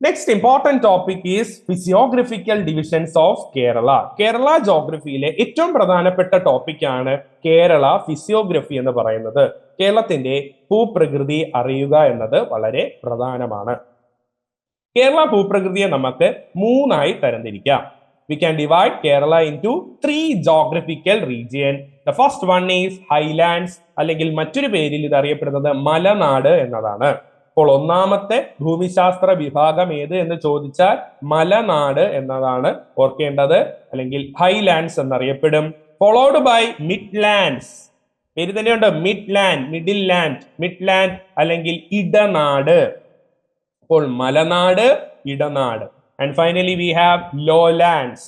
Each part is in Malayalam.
Next important topic is physiographical divisions of Kerala. Kerala ജോഗ്രഫിയിലെ ഏറ്റവും പ്രധാനപ്പെട്ട ടോപ്പിക് ആണ് കേരള ഫിസിയോഗ്രഫി എന്ന് പറയുന്നത്. കേരളത്തിന്റെ ഭൂപ്രകൃതി അറിയുക എന്നത് വളരെ പ്രധാനമാണ്. കേരള ഭൂപ്രകൃതിയെ നമുക്ക് മൂന്നായി തരംതിരിക്കാം. We can divide Kerala into three geographical region. The first one is highlands, അല്ലെങ്കിൽ മറ്റൊരു പേരിൽ ഇത് അറിയപ്പെടുന്നത് മലനാട് എന്നതാണ്. അപ്പോൾ ഒന്നാമത്തെ ഭൂമിശാസ്ത്ര വിഭാഗം ഏത് എന്ന് ചോദിച്ചാൽ മലനാട് എന്നതാണ് ഓർക്കേണ്ടത്, അല്ലെങ്കിൽ ഹൈലാൻഡ്സ് എന്നറിയപ്പെടും. ഫോളോഡ് ബൈ മിഡ്ലാൻഡ്സ്, പേര് തന്നെയുണ്ട് മിഡ്ലാൻഡ്, മിഡിൽ ലാൻഡ്, മിഡ്ലാൻഡ് അല്ലെങ്കിൽ ഇടനാട്. അപ്പോൾ മലനാട്, ഇടനാട്. ആൻഡ് ഫൈനലി വി ഹാവ് ലോലാൻഡ്സ്,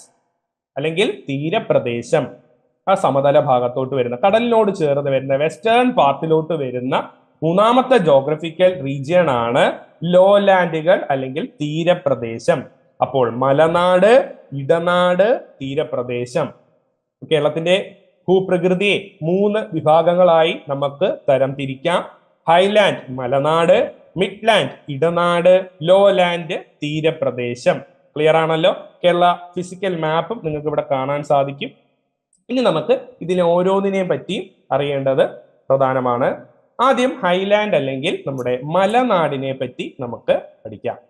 അല്ലെങ്കിൽ തീരപ്രദേശം. ആ സമതല ഭാഗത്തോട്ട് വരുന്ന, കടലിനോട് ചേർന്ന് വരുന്ന വെസ്റ്റേൺ പാർട്ടിലോട്ട് വരുന്ന മൂന്നാമത്തെ ജോഗ്രഫിക്കൽ റീജിയൻ ആണ് ലോലാൻഡുകൾ അല്ലെങ്കിൽ തീരപ്രദേശം. അപ്പോൾ മലനാട്, ഇടനാട്, തീരപ്രദേശം. കേരളത്തിന്റെ ഭൂപ്രകൃതിയെ മൂന്ന് വിഭാഗങ്ങളായി നമുക്ക് തരംതിരിക്കാം. ഹൈലാൻഡ് മലനാട്, മിഡ്ലാൻഡ് ഇടനാട്, ലോലാൻഡ് തീരപ്രദേശം. ക്ലിയർ ആണല്ലോ? കേരള ഫിസിക്കൽ മാപ്പും നിങ്ങൾക്ക് ഇവിടെ കാണാൻ സാധിക്കും. ഇനി നമുക്ക് ഇതിനെ ഓരോന്നിനെയും പറ്റി അറിയേണ്ടത് പ്രധാനമാണ്. ആദ്യം ഹൈലാൻഡ് അല്ലെങ്കിൽ നമ്മുടെ മലനാടിനെ പറ്റി നമുക്ക് പഠിക്കാം.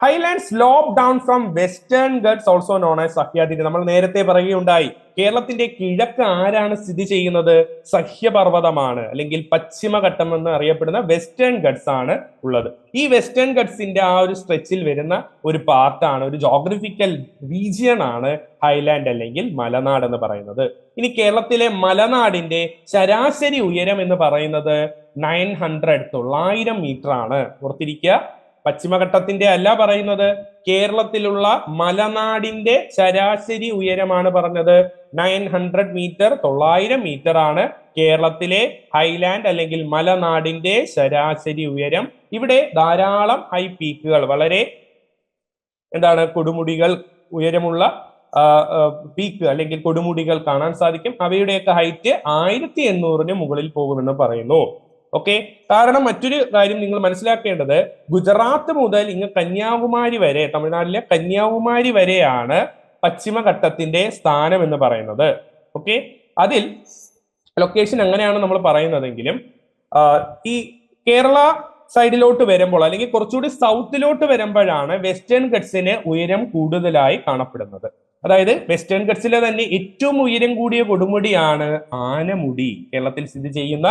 Highland slope down from western guts also known as Sahyadri. നമ്മൾ നേരത്തെ പറയുകയുണ്ടായി, കേരളത്തിന്റെ കിഴക്ക് ആരാണ് സ്ഥിതി ചെയ്യുന്നത്? സഹ്യപർവ്വതമാണ്, അല്ലെങ്കിൽ പശ്ചിമഘട്ടം എന്ന് അറിയപ്പെടുന്ന വെസ്റ്റേൺ ഗട്ട്സ് ആണ് ഉള്ളത്. ഈ വെസ്റ്റേൺ ഗട്ട്സിന്റെ ആ ഒരു സ്ട്രെച്ചിൽ വരുന്ന ഒരു പാർട്ടാണ്, ഒരു ജോഗ്രഫിക്കൽ റീജിയൻ ആണ് ഹൈലാൻഡ് അല്ലെങ്കിൽ മലനാട് എന്ന് പറയുന്നത്. ഇനി കേരളത്തിലെ മലനാടിന്റെ ശരാശരി ഉയരം എന്ന് പറയുന്നത് 900 മീറ്റർ ആണ്. ഓർത്തിരിക്കുക, പശ്ചിമഘട്ടത്തിന്റെ അല്ല പറയുന്നത്, കേരളത്തിലുള്ള മലനാടിന്റെ ശരാശരി ഉയരമാണ് പറഞ്ഞത്. 900 മീറ്റർ, 900 മീറ്റർ ആണ് കേരളത്തിലെ ഹൈലാൻഡ് അല്ലെങ്കിൽ മലനാടിന്റെ ശരാശരി ഉയരം. ഇവിടെ ധാരാളം ഹൈ പീക്കുകൾ, വളരെ കൊടുമുടികൾ, ഉയരമുള്ള പീക്ക് അല്ലെങ്കിൽ കൊടുമുടികൾ കാണാൻ സാധിക്കും. അവയുടെയൊക്കെ ഹൈറ്റ് 1800 മുകളിൽ പോകുമെന്ന് പറയുന്നു. ഓക്കെ, കാരണം മറ്റൊരു കാര്യം നിങ്ങൾ മനസ്സിലാക്കേണ്ടത്, ഗുജറാത്ത് മുതൽ ഇങ്ങ് കന്യാകുമാരി വരെ, തമിഴ്നാട്ടിലെ കന്യാകുമാരി വരെയാണ് പശ്ചിമഘട്ടത്തിന്റെ സ്ഥാനം എന്ന് പറയുന്നത്. ഓക്കെ, അതിൽ ലൊക്കേഷൻ എങ്ങനെയാണ് നമ്മൾ പറയുന്നതെങ്കിലും ഈ കേരള സൈഡിലോട്ട് വരുമ്പോൾ, അല്ലെങ്കിൽ കുറച്ചുകൂടി സൗത്തിലോട്ട് വരുമ്പോഴാണ് വെസ്റ്റേൺ ഗട്ട്സിന് ഉയരം കൂടുതലായി കാണപ്പെടുന്നത്. അതായത് വെസ്റ്റേൺ ഗട്ട്സിലെ തന്നെ ഏറ്റവും ഉയരം കൂടിയ കൊടുമുടിയാണ് ആനമുടി. കേരളത്തിൽ സ്ഥിതി ചെയ്യുന്ന,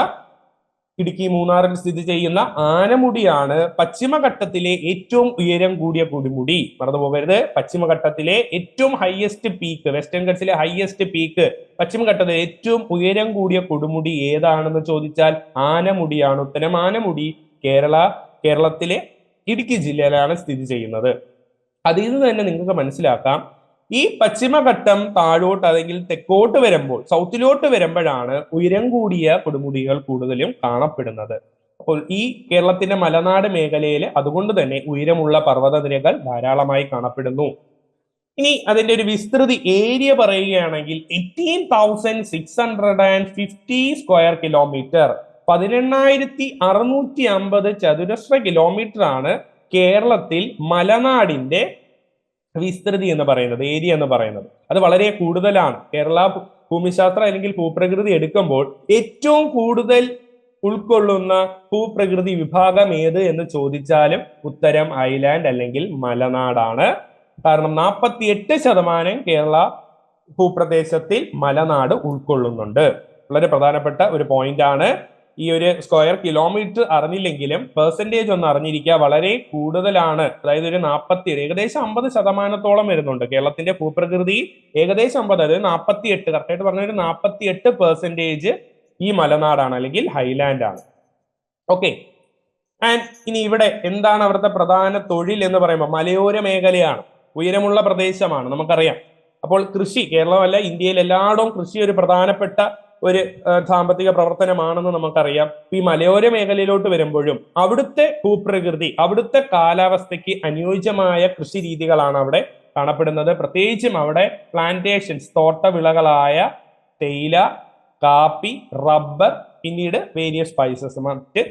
ഇടുക്കി മൂന്നാറിൽ സ്ഥിതി ചെയ്യുന്ന ആനമുടിയാണ് പശ്ചിമഘട്ടത്തിലെ ഏറ്റവും ഉയരം കൂടിയ കൊടുമുടി. മറന്നു പോകരുത്, പശ്ചിമഘട്ടത്തിലെ ഏറ്റവും ഹയസ്റ്റ് പീക്ക്, വെസ്റ്റേൺ ഗട്ട്സിലെ ഹയസ്റ്റ് പീക്ക്, പശ്ചിമഘട്ടത്തിലെ ഏറ്റവും ഉയരം കൂടിയ കൊടുമുടി ഏതാണെന്ന് ചോദിച്ചാൽ ആനമുടിയാണ് ഉത്തരം. ആനമുടി കേരളത്തിലെ ഇടുക്കി ജില്ലയിലാണ് സ്ഥിതി ചെയ്യുന്നത്. അതിൽ നിന്ന് തന്നെ നിങ്ങൾക്ക് മനസ്സിലാക്കാം, ഈ പശ്ചിമഘട്ടം താഴോട്ട് അല്ലെങ്കിൽ തെക്കോട്ട് വരുമ്പോൾ, സൗത്തിലോട്ട് വരുമ്പോഴാണ് ഉയരം കൂടിയ കൊടുമുടികൾ കൂടുതലും കാണപ്പെടുന്നത്. അപ്പോൾ ഈ കേരളത്തിന്റെ മലനാട് മേഖലയിൽ അതുകൊണ്ട് തന്നെ ഉയരമുള്ള പർവ്വതനിരകൾ ധാരാളമായി കാണപ്പെടുന്നു. ഇനി അതിന്റെ ഒരു വിസ്തൃതി ഏരിയ പറയുകയാണെങ്കിൽ 18,650 സ്ക്വയർ കിലോമീറ്റർ, 18,650 ചതുരശ്ര കിലോമീറ്റർ ആണ് കേരളത്തിൽ മലനാടിന്റെ വിസ്തൃതി എന്ന് പറയുന്നത്, ഏരിയ എന്ന് പറയുന്നത്. അത് വളരെ കൂടുതലാണ്. കേരള ഭൂമിശാസ്ത്രം അല്ലെങ്കിൽ ഭൂപ്രകൃതി എടുക്കുമ്പോൾ ഏറ്റവും കൂടുതൽ ഉൾക്കൊള്ളുന്ന ഭൂപ്രകൃതി വിഭാഗം ഏത് എന്ന് ചോദിച്ചാലും ഉത്തരം ഐലാൻഡ് അല്ലെങ്കിൽ മലനാടാണ്. കാരണം 48% കേരള ഭൂപ്രദേശത്തിൽ മലനാട് ഉൾക്കൊള്ളുന്നുണ്ട്. വളരെ പ്രധാനപ്പെട്ട ഒരു പോയിന്റ് ആണ്. ഈ ഒരു സ്ക്വയർ കിലോമീറ്റർ അറിഞ്ഞില്ലെങ്കിലും പെർസെന്റേജ് ഒന്ന് അറിഞ്ഞിരിക്കുക, വളരെ കൂടുതലാണ്. അതായത് ഒരു ഏകദേശം 50% വരുന്നുണ്ട് കേരളത്തിന്റെ ഭൂപ്രകൃതി. ഏകദേശം 50, അതായത് 48, കറക്റ്റായിട്ട് പറഞ്ഞ ഒരു 48% ഈ മലനാടാണ് അല്ലെങ്കിൽ ഹൈലാൻഡ് ആണ്. ഓക്കെ, ആൻഡ് ഇനി ഇവിടെ എന്താണ് അവിടുത്തെ പ്രധാന തൊഴിൽ എന്ന് പറയുമ്പോൾ മലയോര മേഖലയാണ്, ഉയരമുള്ള പ്രദേശമാണ്, നമുക്കറിയാം. അപ്പോൾ കൃഷി, കേരളമല്ല ഇന്ത്യയിൽ എല്ലായിടവും കൃഷി ഒരു പ്രധാനപ്പെട്ട ഒരു സാമ്പത്തിക പ്രവർത്തനമാണെന്ന് നമുക്കറിയാം. ഈ മലയോര മേഖലയിലോട്ട് വരുമ്പോഴും അവിടുത്തെ ഭൂപ്രകൃതി, അവിടുത്തെ കാലാവസ്ഥയ്ക്ക് അനുയോജ്യമായ കൃഷി രീതികളാണ് അവിടെ കാണപ്പെടുന്നത്. പ്രത്യേകിച്ചും അവിടെ പ്ലാന്റേഷൻസ്, തോട്ടവിളകളായ തേയില, കാപ്പി, റബ്ബർ, പിന്നീട് വേരിയസ് സ്പൈസസ്, മറ്റ്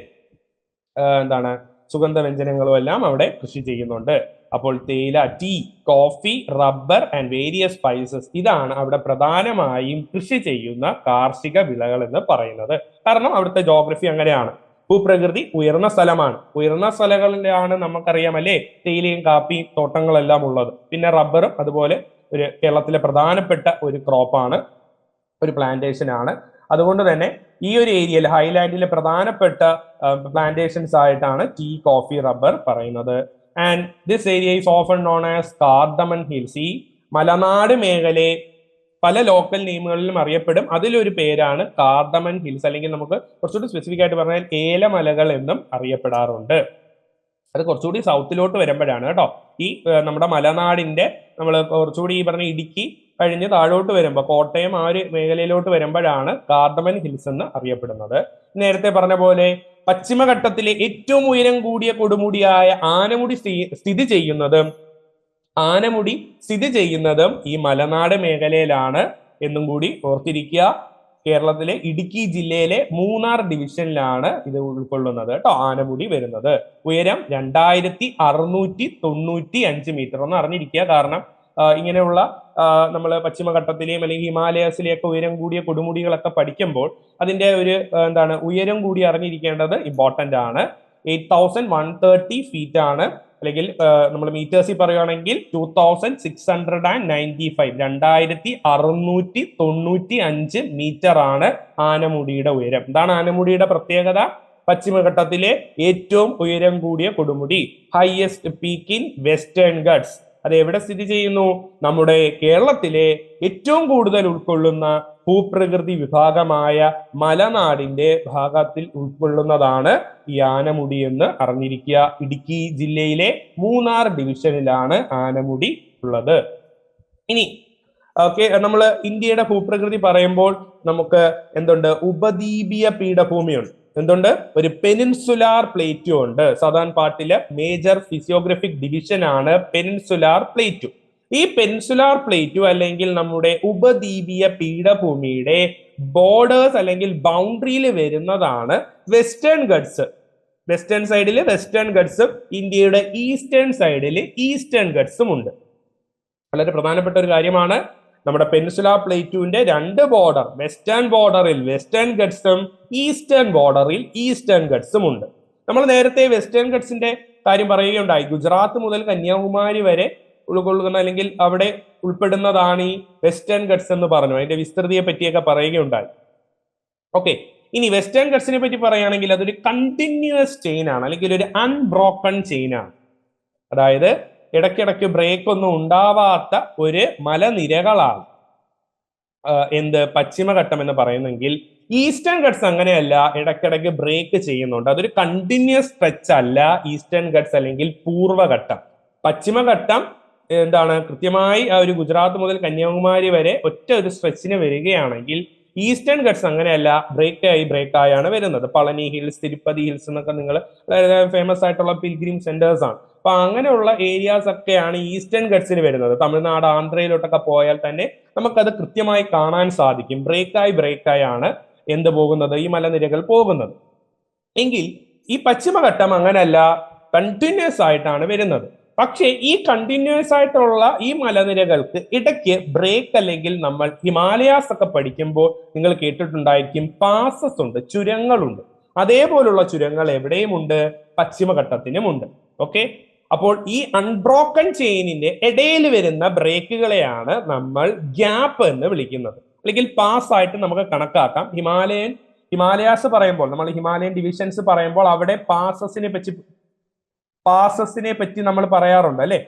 സുഗന്ധവ്യഞ്ജനങ്ങളും എല്ലാം അവിടെ കൃഷി ചെയ്യുന്നുണ്ട്. അപ്പോൾ തേയില, tea, coffee, rubber and various spices ഇതാണ് അവിടെ പ്രധാനമായും കൃഷി ചെയ്യുന്ന കാർഷിക വിളകൾ എന്ന് പറയുന്നത്. കാരണം അവിടുത്തെ ജോഗ്രഫി അങ്ങനെയാണ്. ഭൂപ്രകൃതി ഉയർന്ന സ്ഥലമാണ്. ഉയർന്ന സ്ഥലങ്ങളിലാണ് നമുക്കറിയാം അല്ലേ തേയിലയും കാപ്പിയും തോട്ടങ്ങളെല്ലാം ഉള്ളത്. പിന്നെ റബ്ബറും അതുപോലെ ഒരു കേരളത്തിലെ പ്രധാനപ്പെട്ട ഒരു ക്രോപ്പാണ്, ഒരു പ്ലാന്റേഷൻ ആണ്. അതുകൊണ്ട് തന്നെ ഈ ഒരു ഏരിയയിൽ ഹൈലാൻഡിലെ പ്രധാനപ്പെട്ട പ്ലാന്റേഷൻസ് ആയിട്ടാണ് ടീ, കോഫി, റബ്ബർ പറയുന്നത്. And this area is often known as cardamom hills. ഈ മലനാട് മേഖലയെ പല ലോക്കൽ നെയിമുകളിലും അറിയപ്പെടും. അതിലൊരു പേരാണ് കാർഡമൻ ഹിൽസ്, അല്ലെങ്കിൽ നമുക്ക് കുറച്ചുകൂടി സ്പെസിഫിക് ആയിട്ട് പറഞ്ഞാൽ ഏലമലകൾ എന്നും അറിയപ്പെടാറുണ്ട്. അത് കുറച്ചുകൂടി സൗത്തിലോട്ട് വരുമ്പോഴാണ് കേട്ടോ. ഈ നമ്മുടെ മലനാടിന്റെ നമ്മൾ കുറച്ചുകൂടി ഈ പറഞ്ഞ ഇടുക്കി കഴിഞ്ഞ് താഴോട്ട് വരുമ്പോൾ കോട്ടയം ആ ഒരു മേഖലയിലോട്ട് വരുമ്പോഴാണ് കാർഡമൻ ഹിൽസ് എന്ന് അറിയപ്പെടുന്നത്. നേരത്തെ പറഞ്ഞ പോലെ പശ്ചിമഘട്ടത്തിലെ ഏറ്റവും ഉയരം കൂടിയ കൊടുമുടിയായ ആനമുടി സ്ഥിതി ചെയ്യുന്നതും ഈ മലനാട് മേഖലയിലാണ് എന്നും കൂടി ഓർത്തിരിക്കുക. കേരളത്തിലെ ഇടുക്കി ജില്ലയിലെ മൂന്നാർ ഡിവിഷനിലാണ് ഇത് ഉൾക്കൊള്ളുന്നത് കേട്ടോ, ആനമുടി വരുന്നത്. ഉയരം 2695 മീറ്റർ. ഒന്ന് അറിഞ്ഞിരിക്കുക. കാരണം ഇങ്ങനെയുള്ള നമ്മൾ പശ്ചിമഘട്ടത്തിലെയും അല്ലെങ്കിൽ ഹിമാലയസിലെയൊക്കെ ഉയരം കൂടിയ കൊടുമുടികളൊക്കെ പഠിക്കുമ്പോൾ അതിന്റെ ഒരു ഉയരം കൂടി അറിഞ്ഞിരിക്കേണ്ടത് ഇമ്പോർട്ടന്റ് ആണ്. 8130 ഫീറ്റ് ആണ്, അല്ലെങ്കിൽ നമ്മൾ മീറ്റേഴ്സിൽ പറയുകയാണെങ്കിൽ 2695 2695 മീറ്റർ ആണ് ആനമുടിയുടെ ഉയരം. എന്താണ് ആനമുടിയുടെ പ്രത്യേകത? പശ്ചിമഘട്ടത്തിലെ ഏറ്റവും ഉയരം കൂടിയ കൊടുമുടി, highest peak in Western guts. അത് എവിടെ സ്ഥിതി ചെയ്യുന്നു? നമ്മുടെ കേരളത്തിലെ ഏറ്റവും കൂടുതൽ ഉൾക്കൊള്ളുന്ന ഭൂപ്രകൃതി വിഭാഗമായ മലനാടിന്റെ ഭാഗത്തിൽ ഉൾക്കൊള്ളുന്നതാണ് ഈ ആനമുടി എന്ന് അറിഞ്ഞിരിക്കുക. ഇടുക്കി ജില്ലയിലെ മൂന്നാർ ഡിവിഷനിലാണ് ആനമുടി ഉള്ളത്. ഇനി നമ്മൾ ഇന്ത്യയുടെ ഭൂപ്രകൃതി പറയുമ്പോൾ നമുക്ക് എന്തുണ്ട്? ഉപദ്വീപീയ പീഠഭൂമിയുണ്ട്. എന്തുണ്ട്? ഒരു പെനിൻസുലാർ പ്ലേറ്റ്യൂ ഉണ്ട്. സദേൺ പാർട്ടിലെ മേജർ ഫിസിയോഗ്രഫിക് ഡിവിഷൻ ആണ് പെനിൻസുലാർ പ്ലേറ്റ്യൂ. ഈ പെനിൻസുലാർ പ്ലേറ്റ്യൂ അല്ലെങ്കിൽ നമ്മുടെ ഉപദ്വീപീയ പീഠഭൂമിയുടെ ബോർഡേഴ്സ് അല്ലെങ്കിൽ ബൗണ്ടറിയിൽ വരുന്നതാണ് വെസ്റ്റേൺ ഗട്ട്സ്. വെസ്റ്റേൺ സൈഡിൽ വെസ്റ്റേൺ ഗട്ട്സും ഇന്ത്യയുടെ ഈസ്റ്റേൺ സൈഡിൽ ഈസ്റ്റേൺ ഗട്ട്സും ഉണ്ട്. വളരെ പ്രധാനപ്പെട്ട ഒരു കാര്യമാണ്. നമ്മുടെ പെനിൻസുലാർ പ്ലേറ്റ്യൂവിന്റെ രണ്ട് ബോർഡർ, വെസ്റ്റേൺ ബോർഡറിൽ വെസ്റ്റേൺ ഗട്ട്സും ഈസ്റ്റേൺ ബോർഡറിൽ ഈസ്റ്റേൺ ഗട്ട്സും ഉണ്ട്. നമ്മൾ നേരത്തെ വെസ്റ്റേൺ ഗട്ട്സിന്റെ കാര്യം പറയുകയുണ്ടായി. ഗുജറാത്ത് മുതൽ കന്യാകുമാരി വരെ ഉൾക്കൊള്ളുന്ന അല്ലെങ്കിൽ അവിടെ ഉൾപ്പെടുന്നതാണ് ഈ വെസ്റ്റേൺ ഗട്ട്സ് എന്ന് പറഞ്ഞു. അതിന്റെ വിസ്തൃതിയെ പറ്റിയൊക്കെ പറയുകയുണ്ടായി. ഓക്കെ, ഇനി വെസ്റ്റേൺ ഗട്ട്സിനെ പറ്റി പറയുകയാണെങ്കിൽ അതൊരു കണ്ടിന്യൂസ് ചെയിൻ ആണ്, അല്ലെങ്കിൽ ഒരു അൺബ്രോക്കൺ ചെയിൻ ആണ്. അതായത് ഇടയ്ക്കിടയ്ക്ക് ബ്രേക്ക് ഒന്നും ഉണ്ടാവാത്ത ഒരു മലനിരകളാണ് പശ്ചിമഘട്ടം എന്ന് പറയുന്നെങ്കിൽ ഈസ്റ്റേൺ ഗട്ട്സ് അങ്ങനെയല്ല, ഇടയ്ക്കിടയ്ക്ക് ബ്രേക്ക് ചെയ്യുന്നുണ്ട്. അതൊരു കണ്ടിന്യൂസ് സ്ട്രെച്ച് അല്ല ഈസ്റ്റേൺ ഗട്ട്സ് അല്ലെങ്കിൽ പൂർവ്വഘട്ടം. പശ്ചിമഘട്ടം കൃത്യമായി ആ ഒരു ഗുജറാത്ത് മുതൽ കന്യാകുമാരി വരെ ഒറ്റ ഒരു സ്ട്രെച്ചിന് വരികയാണെങ്കിൽ ഈസ്റ്റേൺ ഗട്ട്സ് അങ്ങനെയല്ല, ബ്രേക്കായാണ് വരുന്നത്. പളനി ഹിൽസ്, തിരുപ്പതി ഹിൽസ് എന്നൊക്കെ നിങ്ങൾ ഫേമസ് ആയിട്ടുള്ള പിൽഗ്രിം സെന്റേഴ്സ് ആണ്. അപ്പൊ അങ്ങനെയുള്ള ഏരിയാസ് ഒക്കെയാണ് ഈസ്റ്റേൺ ഗട്ട്സിന് വരുന്നത്. തമിഴ്നാട്, ആന്ധ്രയിലോട്ടൊക്കെ പോയാൽ തന്നെ നമുക്കത് കൃത്യമായി കാണാൻ സാധിക്കും. ബ്രേക്കായാണ് പോകുന്നത്, ഈ മലനിരകൾ പോകുന്നത്. എങ്കിൽ ഈ പശ്ചിമഘട്ടം അങ്ങനെയല്ല, കണ്ടിന്യൂസ് ആയിട്ടാണ് വരുന്നത്. പക്ഷേ ഈ കണ്ടിന്യൂസ് ആയിട്ടുള്ള ഈ മലനിരകൾക്ക് ഇടയ്ക്ക് ബ്രേക്ക്, അല്ലെങ്കിൽ നമ്മൾ ഹിമാലയാസ് ഒക്കെ പഠിക്കുമ്പോൾ നിങ്ങൾ കേട്ടിട്ടുണ്ടായിരിക്കും പാസസ് ഉണ്ട്, ചുരങ്ങളുണ്ട്. അതേപോലുള്ള ചുരങ്ങൾ എവിടെയുമുണ്ട്? പശ്ചിമഘട്ടത്തിനുമുണ്ട്. ഓക്കെ, അപ്പോൾ ഈ അൺബ്രോക്കൺ ചെയിനിന്റെ ഇടയിൽ വരുന്ന ബ്രേക്കുകളെയാണ് നമ്മൾ ഗ്യാപ്പ് എന്ന് വിളിക്കുന്നത്, അല്ലെങ്കിൽ പാസ് ആയിട്ട് നമുക്ക് കണക്കാക്കാം. ഹിമാലയാസ് പറയുമ്പോൾ, നമ്മൾ ഹിമാലയൻ ഡിവിഷൻസ് പറയുമ്പോൾ അവിടെ പാസസിനെ പറ്റി നമ്മൾ പറയാറുണ്ട് അല്ലെ.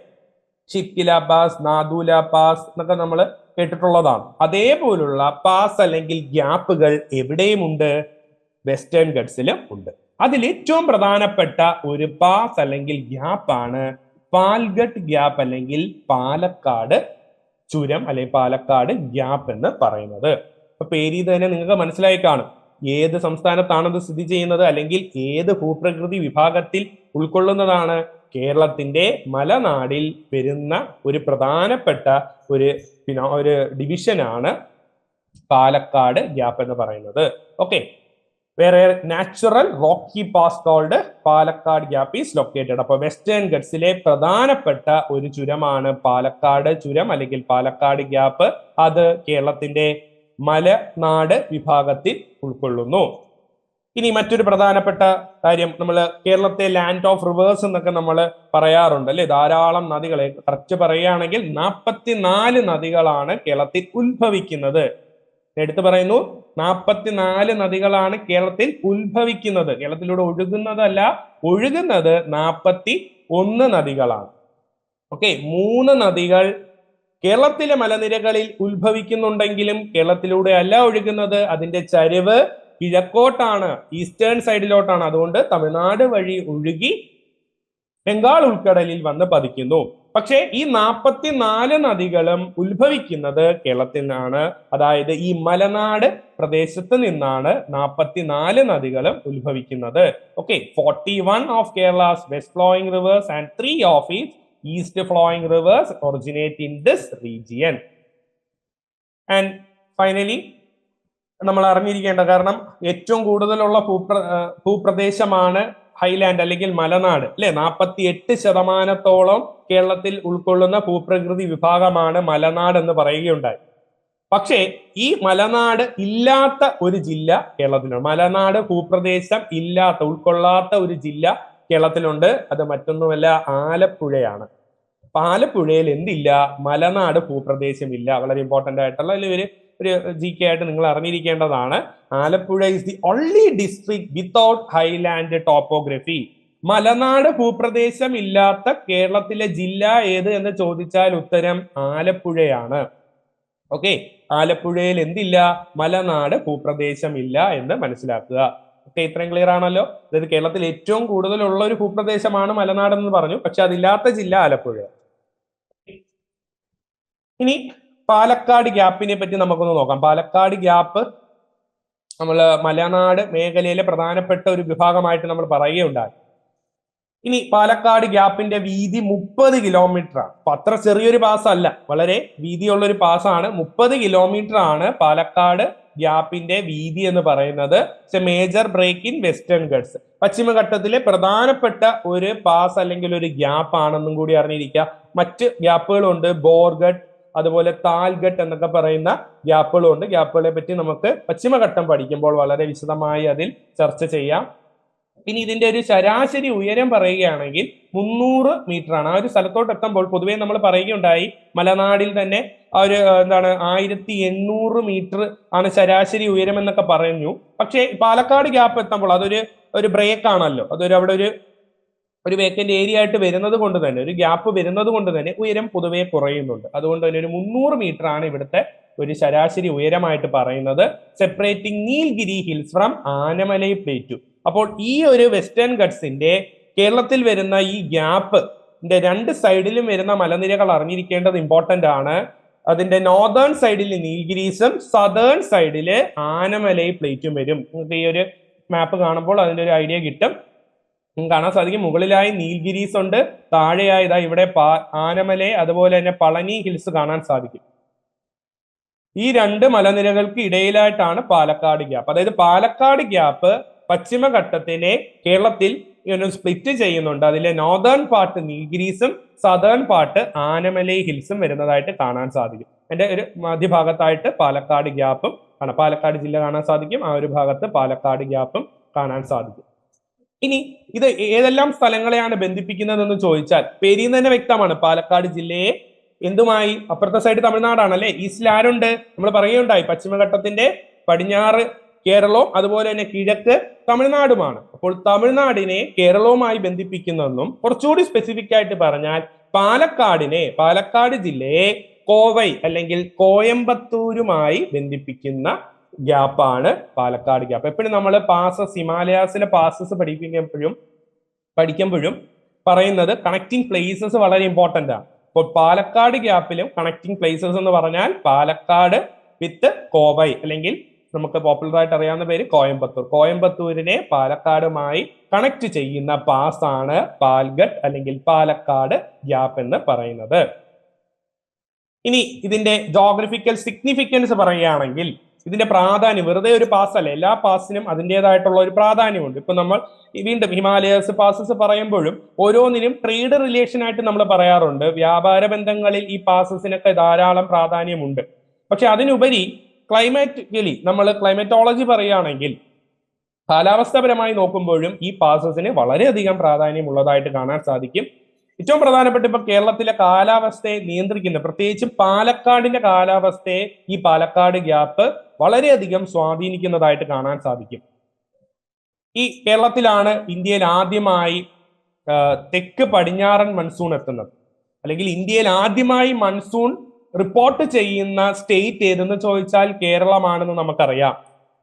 ഷിപ്കില പാസ്, നാദൂല പാസ് എന്നൊക്കെ നമ്മൾ കേട്ടിട്ടുള്ളതാണ്. അതേപോലുള്ള പാസ് അല്ലെങ്കിൽ ഗ്യാപ്പുകൾ എവിടെയുമുണ്ട്? വെസ്റ്റേൺ ഗട്ട്സിലും ഉണ്ട്. അതിൽ ഏറ്റവും പ്രധാനപ്പെട്ട ഒരു പാസ് അല്ലെങ്കിൽ ഗ്യാപ്പാണ് പാൽഗട്ട് ഗ്യാപ്പ്, അല്ലെങ്കിൽ പാലക്കാട് ചുരം, അല്ലെങ്കിൽ പാലക്കാട് ഗ്യാപ്പ് എന്ന് പറയുന്നത്. അപ്പൊ പേരിൽ തന്നെ നിങ്ങൾക്ക് മനസ്സിലായി കാണും ഏത് സംസ്ഥാനത്താണത് സ്ഥിതി ചെയ്യുന്നത്, അല്ലെങ്കിൽ ഏത് ഭൂപ്രകൃതി വിഭാഗത്തിൽ ഉൾക്കൊള്ളുന്നതാണ്. കേരളത്തിന്റെ മലനാടിൽ വരുന്ന ഒരു പ്രധാനപ്പെട്ട ഒരു ഡിവിഷനാണ് പാലക്കാട് ഗ്യാപ്പ് എന്ന് പറയുന്നത്. ഓക്കെ, വേറെ natural rocky pass called Palakkad gap is located. അപ്പൊ വെസ്റ്റേൺ ഗട്ട്സിലെ പ്രധാനപ്പെട്ട ഒരു ചുരമാണ് പാലക്കാട് ചുരം അല്ലെങ്കിൽ പാലക്കാട് ഗ്യാപ്പ്. അത് കേരളത്തിന്റെ മലനാട് വിഭാഗത്തിൽ ഉൾക്കൊള്ളുന്നു. ഇനി മറ്റൊരു പ്രധാനപ്പെട്ട കാര്യം, നമ്മൾ കേരളത്തെ ലാൻഡ് ഓഫ് റിവേഴ്സ് എന്നൊക്കെ നമ്മൾ പറയാറുണ്ട് അല്ലെ. ധാരാളം നദികളെ കറക്റ്റ് പറയുകയാണെങ്കിൽ 44 നദികളാണ് കേരളത്തിൽ ഉത്ഭവിക്കുന്നത്. എടുത്തു പറയുന്നു, 44 നദികളാണ് കേരളത്തിൽ ഉത്ഭവിക്കുന്നത്. കേരളത്തിലൂടെ ഒഴുകുന്നതല്ല, ഒഴുകുന്നത് 41 നദികളാണ്. ഓക്കെ, 3 നദികൾ കേരളത്തിലെ മലനിരകളിൽ ഉത്ഭവിക്കുന്നുണ്ടെങ്കിലും കേരളത്തിലൂടെ അല്ല ഒഴുകുന്നത്. അതിന്റെ ചരിവ് കിഴക്കോട്ടാണ്, ഈസ്റ്റേൺ സൈഡിലോട്ടാണ്. അതുകൊണ്ട് തമിഴ്നാട് വഴി ഒഴുകി ബംഗാൾ ഉൾക്കടലിൽ വന്ന് പതിക്കുന്നു. പക്ഷേ ഈ 44 നദികളും ഉത്ഭവിക്കുന്നത് കേരളത്തിൽ നിന്നാണ്. അതായത് ഈ മലനാട് പ്രദേശത്ത് നിന്നാണ് 44 നദികളും ഉത്ഭവിക്കുന്നത്. Okay, 41 of Kerala's west flowing reverse and 3 of its east flowing reverse originate in this region. And finally നമ്മൾ അറിഞ്ഞിരിക്കേണ്ട, കാരണം ഏറ്റവും കൂടുതലുള്ള ഭൂപ്രദേശമാണ് ഹൈലാൻഡ് അല്ലെങ്കിൽ മലനാട് അല്ലെ. 48% കേരളത്തിൽ ഉൾക്കൊള്ളുന്ന ഭൂപ്രകൃതി വിഭാഗമാണ് മലനാട് എന്ന് പറയുകയുണ്ടായി. പക്ഷേ ഈ മലനാട് ഇല്ലാത്ത ഒരു ജില്ല കേരളത്തിലുണ്ട്. മലനാട് ഭൂപ്രദേശം ഇല്ലാത്ത, ഉൾക്കൊള്ളാത്ത ഒരു ജില്ല കേരളത്തിലുണ്ട്. അത് മറ്റൊന്നുമല്ല, ആലപ്പുഴയാണ്. അപ്പൊ ആലപ്പുഴയിൽ എന്തില്ല? മലനാട് ഭൂപ്രദേശം ഇല്ല. വളരെ ഇമ്പോർട്ടന്റ് ആയിട്ടുള്ള ഒരു GK ആയിട്ട് നിങ്ങൾ അറിഞ്ഞിരിക്കേണ്ടതാണ്. Alappuzha is the only district without highland topography. മലനാട് ഭൂപ്രദേശം ഇല്ലാത്ത കേരളത്തിലെ ജില്ല ഏത് എന്ന് ചോദിച്ചാൽ ഉത്തരം ആലപ്പുഴയാണ്. ഓക്കെ, ആലപ്പുഴയിൽ എന്തില്ല? മലനാട് ഭൂപ്രദേശം ഇല്ല എന്ന് മനസ്സിലാക്കുക. ഓക്കെ, ഇത്രയും ക്ലിയർ ആണല്ലോ. അതായത് കേരളത്തിൽ ഏറ്റവും കൂടുതലുള്ള ഒരു ഭൂപ്രദേശമാണ് മലനാട് എന്ന് പറഞ്ഞു, പക്ഷെ അതില്ലാത്ത ജില്ല ആലപ്പുഴ. ഇനി പാലക്കാട് ഗ്യാപ്പിനെ പറ്റി നമുക്കൊന്ന് നോക്കാം. പാലക്കാട് ഗ്യാപ്പ് നമ്മൾ മലനാട് മേഖലയിലെ പ്രധാനപ്പെട്ട ഒരു വിഭാഗമായിട്ട് നമ്മൾ പറയുകയുണ്ടായി. ഇനി പാലക്കാട് ഗ്യാപ്പിന്റെ വീതി 30 കിലോമീറ്റർ ആണ്. അപ്പൊ അത്ര ചെറിയൊരു പാസ് അല്ല, വളരെ വീതിയുള്ള ഒരു പാസ്സാണ്. 30 കിലോമീറ്റർ ആണ് പാലക്കാട് ഗ്യാപ്പിന്റെ വീതി എന്ന് പറയുന്നത്. Major break in Western Ghats, പശ്ചിമഘട്ടത്തിലെ പ്രധാനപ്പെട്ട ഒരു പാസ് അല്ലെങ്കിൽ ഒരു ഗ്യാപ്പ് ആണെന്നും കൂടി അറിഞ്ഞിരിക്കുക. മറ്റ് ഗ്യാപ്പുകളുണ്ട്, ബോർഗട്ട്, അതുപോലെ താൽഗട്ട് എന്നൊക്കെ പറയുന്ന ഗ്യാപ്പുകളുണ്ട്. ഗ്യാപ്പുകളെ പറ്റി നമുക്ക് പശ്ചിമഘട്ടം പഠിക്കുമ്പോൾ വളരെ വിശദമായി അതിൽ ചർച്ച ചെയ്യാം. ഇനി ഇതിന്റെ ഒരു ശരാശരി ഉയരം പറയുകയാണെങ്കിൽ 300 മീറ്റർ ആണ്. ആ ഒരു സ്ഥലത്തോട്ട് എത്തുമ്പോൾ പൊതുവെ നമ്മൾ പറയുകയുണ്ടായി, മലനാടിൽ തന്നെ ആ ഒരു 1800 മീറ്റർ ആണ് ശരാശരി ഉയരം എന്നൊക്കെ പറഞ്ഞു. പക്ഷേ പാലക്കാട് ഗ്യാപ്പ് എത്തുമ്പോൾ അതൊരു ബ്രേക്ക് ആണല്ലോ, അവിടെ ഒരു വേക്കന്റ് ഏരിയ ആയിട്ട് വരുന്നത് കൊണ്ട് തന്നെ, ഒരു ഗ്യാപ്പ് വരുന്നത് കൊണ്ട് തന്നെ ഉയരം പൊതുവെ കുറയുന്നുണ്ട്. അതുകൊണ്ട് തന്നെ ഒരു 300 മീറ്റർ ആണ് ഇവിടുത്തെ ഒരു ശരാശരി ഉയരമായിട്ട് പറയുന്നത്. Separating Nilgiri hills from Anamalai plateau. അപ്പോൾ ഈ ഒരു വെസ്റ്റേൺ ഗട്ട്സിന്റെ കേരളത്തിൽ വരുന്ന ഈ ഗ്യാപ്പ് രണ്ട് സൈഡിലും വരുന്ന മലനിരകൾ അറിഞ്ഞിരിക്കേണ്ടത് ഇമ്പോർട്ടന്റ് ആണ്. അതിന്റെ നോർത്തേൺ സൈഡിൽ നീൽഗിരീസും സദേൺ സൈഡില് ആനമലൈ പ്ലേറ്റും വരും. നിങ്ങൾക്ക് ഈ ഒരു മാപ്പ് കാണുമ്പോൾ അതിന്റെ ഒരു ഐഡിയ കിട്ടും. കാണാൻ സാധിക്കും, മുകളിലായി നീൽഗിരീസ് ഉണ്ട്, താഴെയായി ഇതാ ഇവിടെ ആനമലൈ, അതുപോലെ തന്നെ പളനി ഹിൽസ് കാണാൻ സാധിക്കും. ഈ രണ്ട് മലനിരകൾക്ക് ഇടയിലായിട്ടാണ് പാലക്കാട് ഗ്യാപ്പ്. അതായത് പാലക്കാട് ഗ്യാപ്പ് പശ്ചിമഘട്ടത്തിനെ കേരളത്തിൽ സ്പ്ലിറ്റ് ചെയ്യുന്നുണ്ട്. അതിലെ നോർത്തേൺ പാർട്ട് നീൽഗിരീസും സദേൺ പാർട്ട് ആനമലൈ ഹിൽസും വരുന്നതായിട്ട് കാണാൻ സാധിക്കും. അതിന്റെ ഒരു മധ്യഭാഗത്തായിട്ട് പാലക്കാട് ഗ്യാപ്പും കാണാം. പാലക്കാട് ജില്ല കാണാൻ സാധിക്കും, ആ ഒരു ഭാഗത്ത് പാലക്കാട് ഗ്യാപ്പും കാണാൻ സാധിക്കും. ഇനി ഇത് ഏതെല്ലാം സ്ഥലങ്ങളെയാണ് ബന്ധിപ്പിക്കുന്നതെന്ന് ചോദിച്ചാൽ പേരിൽ തന്നെ വ്യക്തമാണ്. പാലക്കാട് ജില്ലയെ എന്തുമായി? അപ്പുറത്തെ സൈഡ് തമിഴ്നാടാണല്ലേ. ഈസ്റ്റിൽ ആരുണ്ട്? നമ്മൾ പറയുകയുണ്ടായി, പശ്ചിമഘട്ടത്തിന്റെ പടിഞ്ഞാറ് കേരളവും അതുപോലെ തന്നെ കിഴക്ക് തമിഴ്നാടുമാണ്. അപ്പോൾ തമിഴ്നാടിനെ കേരളവുമായി ബന്ധിപ്പിക്കുന്നതെന്നും, കുറച്ചുകൂടി സ്പെസിഫിക് ആയിട്ട് പറഞ്ഞാൽ പാലക്കാട് ജില്ലയെ കോവൈ അല്ലെങ്കിൽ കോയമ്പത്തൂരുമായി ബന്ധിപ്പിക്കുന്ന ഗ്യാപ്പാണ് പാലക്കാട് ഗ്യാപ്പ്. എപ്പോഴും നമ്മൾ ഹിമാലയാസിലെ പാസസ് പഠിക്കുമ്പോഴും പറയുന്നത് കണക്റ്റിംഗ് പ്ലേസസ് വളരെ ഇമ്പോർട്ടന്റ് ആണ്. അപ്പോൾ പാലക്കാട് ഗ്യാപ്പിലും കണക്റ്റിംഗ് പ്ലേസസ് എന്ന് പറഞ്ഞാൽ പാലക്കാട് വിത്ത് കോവൈ, അല്ലെങ്കിൽ നമുക്ക് പോപ്പുലർ ആയിട്ട് അറിയാവുന്ന പേര് കോയമ്പത്തൂർ. കോയമ്പത്തൂരിനെ പാലക്കാടുമായി കണക്ട് ചെയ്യുന്ന പാസ് ആണ് പാൽഗട്ട് അല്ലെങ്കിൽ പാലക്കാട് ഗ്യാപ്പ് എന്ന് പറയുന്നത്. ഇനി ഇതിന്റെ ജോഗ്രഫിക്കൽ സിഗ്നിഫിക്കൻസ് പറയുകയാണെങ്കിൽ ഇതിന്റെ പ്രാധാന്യം വെറുതെ ഒരു പാസ് അല്ല, എല്ലാ പാസിനും അതിൻ്റെതായിട്ടുള്ള ഒരു പ്രാധാന്യമുണ്ട്. ഇപ്പൊ നമ്മൾ വീണ്ടും ഹിമാലയസ് പാസസ് പറയുമ്പോഴും ഓരോന്നിനും ട്രേഡ് റിലേഷൻ ആയിട്ട് നമ്മൾ പറയാറുണ്ട്. വ്യാപാര ബന്ധങ്ങളിൽ ഈ പാസസിനൊക്കെ ധാരാളം പ്രാധാന്യമുണ്ട്. പക്ഷെ അതിനുപരി ക്ലൈമാറ്റിക്കലി നമ്മൾ ക്ലൈമറ്റോളജി പറയുകയാണെങ്കിൽ കാലാവസ്ഥാപരമായി നോക്കുമ്പോഴും ഈ പാസസിന് വളരെയധികം പ്രാധാന്യമുള്ളതായിട്ട് കാണാൻ സാധിക്കും. ഏറ്റവും പ്രധാനപ്പെട്ട ഇപ്പൊ കേരളത്തിലെ കാലാവസ്ഥയെ നിയന്ത്രിക്കുന്ന പ്രത്യേകിച്ചും പാലക്കാടിന്റെ കാലാവസ്ഥയെ ഈ പാലക്കാട് ഗ്യാപ്പ് വളരെയധികം സ്വാധീനിക്കുന്നതായിട്ട് കാണാൻ സാധിക്കും. ഈ കേരളത്തിലാണ് ഇന്ത്യയിൽ ആദ്യമായി തെക്ക് പടിഞ്ഞാറൻ മൺസൂൺ എത്തുന്നത്, അല്ലെങ്കിൽ ഇന്ത്യയിൽ ആദ്യമായി മൺസൂൺ റിപ്പോർട്ട് ചെയ്യുന്ന സ്റ്റേറ്റ് ഏതെന്ന് ചോദിച്ചാൽ കേരളമാണെന്ന് നമുക്കറിയാം.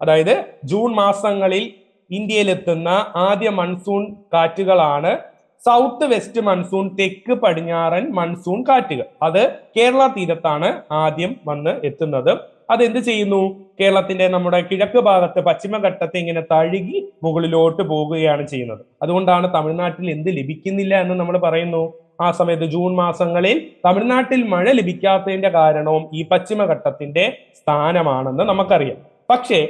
അതായത് ജൂൺ മാസങ്ങളിൽ ഇന്ത്യയിൽ എത്തുന്ന ആദ്യ മൺസൂൺ കാറ്റുകളാണ് സൗത്ത് വെസ്റ്റ് മൺസൂൺ, തെക്ക് പടിഞ്ഞാറൻ മൺസൂൺ കാറ്റുകൾ. അത് കേരള തീരത്താണ് ആദ്യം വന്ന് എത്തുന്നത്. അതെന്ത് ചെയ്യുന്നു? കേരളത്തിന്റെ നമ്മുടെ കിഴക്ക് ഭാഗത്ത് പശ്ചിമഘട്ടത്തെ ഇങ്ങനെ തഴുകി മുകളിലോട്ട് പോകുകയാണ് ചെയ്യുന്നത്. അതുകൊണ്ടാണ് തമിഴ്നാട്ടിൽ എന്ത് ലഭിക്കുന്നില്ല എന്ന് നമ്മൾ പറയുന്നു. ആ സമയത്ത് ജൂൺ മാസങ്ങളിൽ തമിഴ്നാട്ടിൽ മഴ ലഭിക്കാത്തതിന്റെ കാരണവും ഈ പശ്ചിമഘട്ടത്തിന്റെ സ്ഥാനമാണെന്ന് നമുക്കറിയാം. പക്ഷേ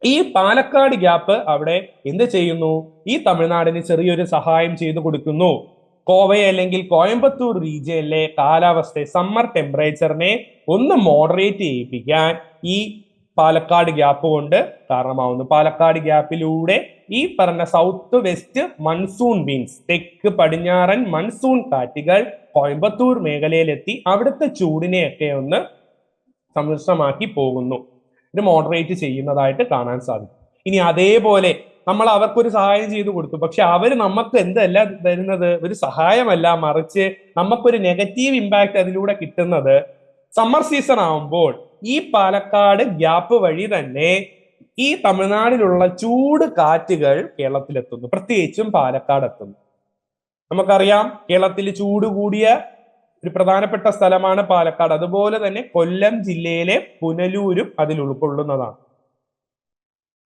ഈ പാലക്കാട് ഗ്യാപ്പ് അവിടെ എന്ത് ചെയ്യുന്നു? ഈ തമിഴ്നാടിന് ചെറിയൊരു സഹായം ചെയ്തു കൊടുക്കുന്നു. കോവയ അല്ലെങ്കിൽ കോയമ്പത്തൂർ റീജിയനിലെ കാലാവസ്ഥയെ, സമ്മർ ടെമ്പറേച്ചറിനെ ഒന്ന് മോഡറേറ്റ് ചെയ്യിപ്പിക്കാൻ ഈ പാലക്കാട് ഗ്യാപ്പ് കൊണ്ട് കാരണമാവുന്നു. പാലക്കാട് ഗ്യാപ്പിലൂടെ ഈ പറഞ്ഞ സൗത്ത് വെസ്റ്റ് മൺസൂൺ വിൻസ്, തെക്ക് പടിഞ്ഞാറൻ മൺസൂൺ കാറ്റുകൾ കോയമ്പത്തൂർ മേഖലയിലെത്തി അവിടുത്തെ ചൂടിനെയൊക്കെ ഒന്ന് സമ്മിശ്രമാക്കി പോകുന്നു. ഇത് മോഡറേറ്റ് ചെയ്യുന്നതായിട്ട് കാണാൻ സാധിക്കും. ഇനി അതേപോലെ നമ്മൾ അവർക്കൊരു സഹായം ചെയ്തു കൊടുത്തു, പക്ഷെ അവര് നമുക്ക് എന്തല്ല തരുന്നത്? ഒരു സഹായമല്ല, മറിച്ച് നമുക്കൊരു നെഗറ്റീവ് ഇമ്പാക്ട് അതിലൂടെ കിട്ടുന്നത് സമ്മർ സീസൺ ആവുമ്പോൾ ഈ പാലക്കാട് ഗ്യാപ്പ് വഴി തന്നെ ഈ തമിഴ്നാടിലുള്ള ചൂട് കാറ്റുകൾ കേരളത്തിലെത്തുന്നു, പ്രത്യേകിച്ചും പാലക്കാട് എത്തുന്നു. നമുക്കറിയാം കേരളത്തിൽ ചൂട് കൂടിയ ഒരു പ്രധാനപ്പെട്ട സ്ഥലമാണ് പാലക്കാട്. അതുപോലെ തന്നെ കൊല്ലം ജില്ലയിലെ പുനലൂരും അതിൽ ഉൾക്കൊള്ളുന്നതാണ്.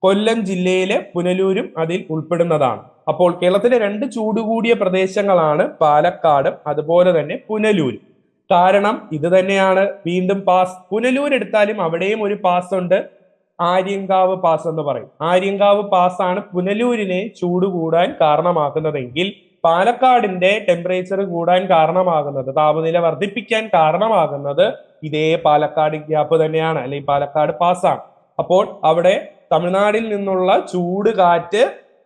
കൊല്ലം ജില്ലയിലെ പുനലൂരും അതിൽ ഉൾപ്പെടുന്നതാണ്. അപ്പോൾ കേരളത്തിലെ രണ്ട് ചൂട് കൂടിയ പ്രദേശങ്ങളാണ് പാലക്കാടും അതുപോലെ തന്നെ പുനലൂരും. കാരണം ഇത് തന്നെയാണ്. വീണ്ടും പാസ് പുനലൂർ എടുത്താലും അവിടെയും ഒരു പാസ് ഉണ്ട്, ആര്യങ്കാവ് പാസ് എന്ന് പറയും. ആര്യങ്കാവ് പാസ് ആണ് പുനലൂരിനെ ചൂട് കൂടാൻ കാരണമാക്കുന്നതെങ്കിൽ പാലക്കാടിന്റെ ടെമ്പറേച്ചർ കൂടാൻ കാരണമാകുന്നത്, താപനില വർദ്ധിപ്പിക്കാൻ കാരണമാകുന്നത് ഇതേ പാലക്കാട് ഗ്യാപ്പ് തന്നെയാണ്, അല്ലെങ്കിൽ പാലക്കാട് പാസ്സാണ്. അപ്പോൾ അവിടെ തമിഴ്നാടിൽ നിന്നുള്ള ചൂട് കാറ്റ്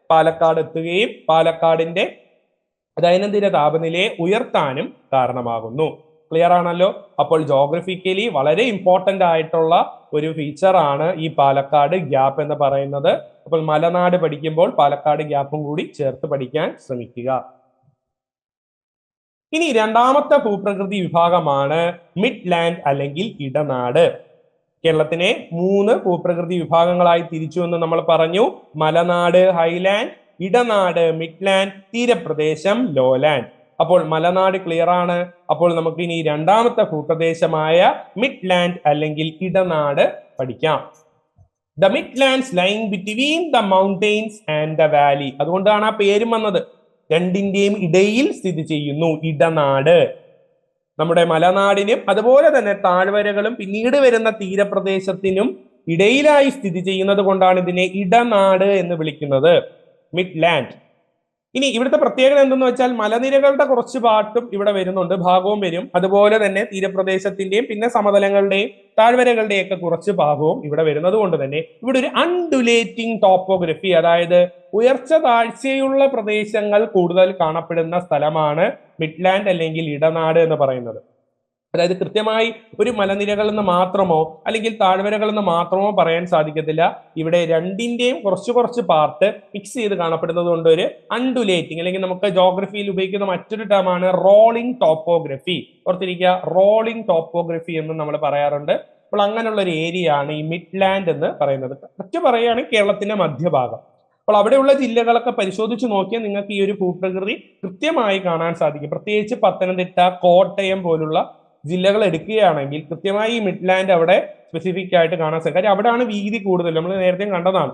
പാലക്കാട് എത്തുകയും പാലക്കാടിന്റെ ദൈനംദിന താപനിലയെ ഉയർത്താനും കാരണമാകുന്നു. ക്ലിയർ ആണല്ലോ? അപ്പോൾ ജോഗ്രഫിക്കലി വളരെ ഇമ്പോർട്ടന്റ് ആയിട്ടുള്ള ഒരു ഫീച്ചറാണ് ഈ പാലക്കാട് ഗ്യാപ്പ് എന്ന് പറയുന്നത്. അപ്പോൾ മലനാട് പഠിക്കുമ്പോൾ പാലക്കാട് ഗ്യാപ്പും കൂടി ചേർത്ത് പഠിക്കാൻ ശ്രമിക്കുക. ഇനി രണ്ടാമത്തെ ഭൂപ്രകൃതി വിഭാഗമാണ് മിഡ് ലാൻഡ് അല്ലെങ്കിൽ ഇടനാട്. കേരളത്തിനെ 3 ഭൂപ്രകൃതി വിഭാഗങ്ങളായി തിരിച്ചു എന്ന് നമ്മൾ പറഞ്ഞു. മലനാട് ഹൈലാൻഡ്, ഇടനാട് മിഡ്ലാൻഡ്, തീരപ്രദേശം ലോലാൻഡ്. അപ്പോൾ മലനാട് ക്ലിയർ ആണ്. അപ്പോൾ നമുക്ക് ഇനി രണ്ടാമത്തെ ഭൂപ്രദേശമായ മിഡ്ലാൻഡ് അല്ലെങ്കിൽ ഇടനാട് പഠിക്കാം. The Midlands lying between the mountains and the Valley. അതുകൊണ്ടാണ് ആ പേരും വന്നത്. രണ്ടിന്റെയും ഇടയിൽ സ്ഥിതി ചെയ്യുന്നു ഇടനാട്. നമ്മുടെ മലനാടിനും അതുപോലെ തന്നെ താഴ്വരകളും പിന്നീട് വരുന്ന തീരപ്രദേശത്തിനും ഇടയിലായി സ്ഥിതി ചെയ്യുന്നത് കൊണ്ടാണ് ഇതിനെ ഇടനാട് എന്ന് വിളിക്കുന്നത്, മിഡ്ലാൻഡ്. ഇനി ഇവിടുത്തെ പ്രത്യേകത എന്തെന്ന് വെച്ചാൽ മലനിരകളുടെ കുറച്ച് പാട്ടും ഇവിടെ വരുന്നുണ്ട്, ഭാഗവും വരും. അതുപോലെ തന്നെ തീരപ്രദേശത്തിന്റെയും പിന്നെ സമതലങ്ങളുടെയും താഴ്വരകളുടെയും ഒക്കെ കുറച്ച് ഭാഗവും ഇവിടെ വരുന്നത് കൊണ്ട് തന്നെ ഇവിടെ ഒരു അൺഡുലേറ്റിംഗ് ടോപ്പോഗ്രഫി, അതായത് ഉയർച്ച താഴ്ചയുള്ള പ്രദേശങ്ങൾ കൂടുതൽ കാണപ്പെടുന്ന സ്ഥലമാണ് മിഡ്ലാൻഡ് അല്ലെങ്കിൽ ഇടനാട് എന്ന് പറയുന്നത്. അതായത് കൃത്യമായി ഒരു മലനിരകളിൽ നിന്ന് മാത്രമോ അല്ലെങ്കിൽ താഴ്വരകളിൽ നിന്ന് മാത്രമോ പറയാൻ സാധിക്കത്തില്ല. ഇവിടെ രണ്ടിന്റെയും കുറച്ച് പാർട്ട് മിക്സ് ചെയ്ത് കാണപ്പെടുന്നത് കൊണ്ട് ഒരു അൺഡുലേറ്റിംഗ്, അല്ലെങ്കിൽ നമുക്ക് ജോഗ്രഫിയിൽ ഉപയോഗിക്കുന്ന മറ്റൊരു ടേമാണ് റോളിംഗ് ടോപ്പോഗ്രഫി. ഓർത്തിരിക്കുക, റോളിംഗ് ടോപ്പോഗ്രഫി എന്ന് നമ്മൾ പറയാറുണ്ട്. അപ്പോൾ അങ്ങനെയുള്ള ഒരു ഏരിയ ആണ് ഈ മിഡ്ലാൻഡ് എന്ന് പറയുന്നത്. മറ്റു പറയുകയാണെങ്കിൽ കേരളത്തിന്റെ മധ്യഭാഗം. അപ്പോൾ അവിടെയുള്ള ജില്ലകളൊക്കെ പരിശോധിച്ച് നോക്കിയാൽ നിങ്ങൾക്ക് ഈ ഒരു ഭൂപ്രകൃതി കൃത്യമായി കാണാൻ സാധിക്കും. പ്രത്യേകിച്ച് പത്തനംതിട്ട, കോട്ടയം പോലുള്ള ജില്ലകൾ എടുക്കുകയാണെങ്കിൽ കൃത്യമായി ഈ മിഡ്ലാൻഡ് അവിടെ സ്പെസിഫിക് ആയിട്ട് കാണാൻ സാധിക്കും. കാര്യം അവിടെയാണ് വീതി കൂടുതൽ. നമ്മൾ നേരത്തെ കണ്ടതാണ്,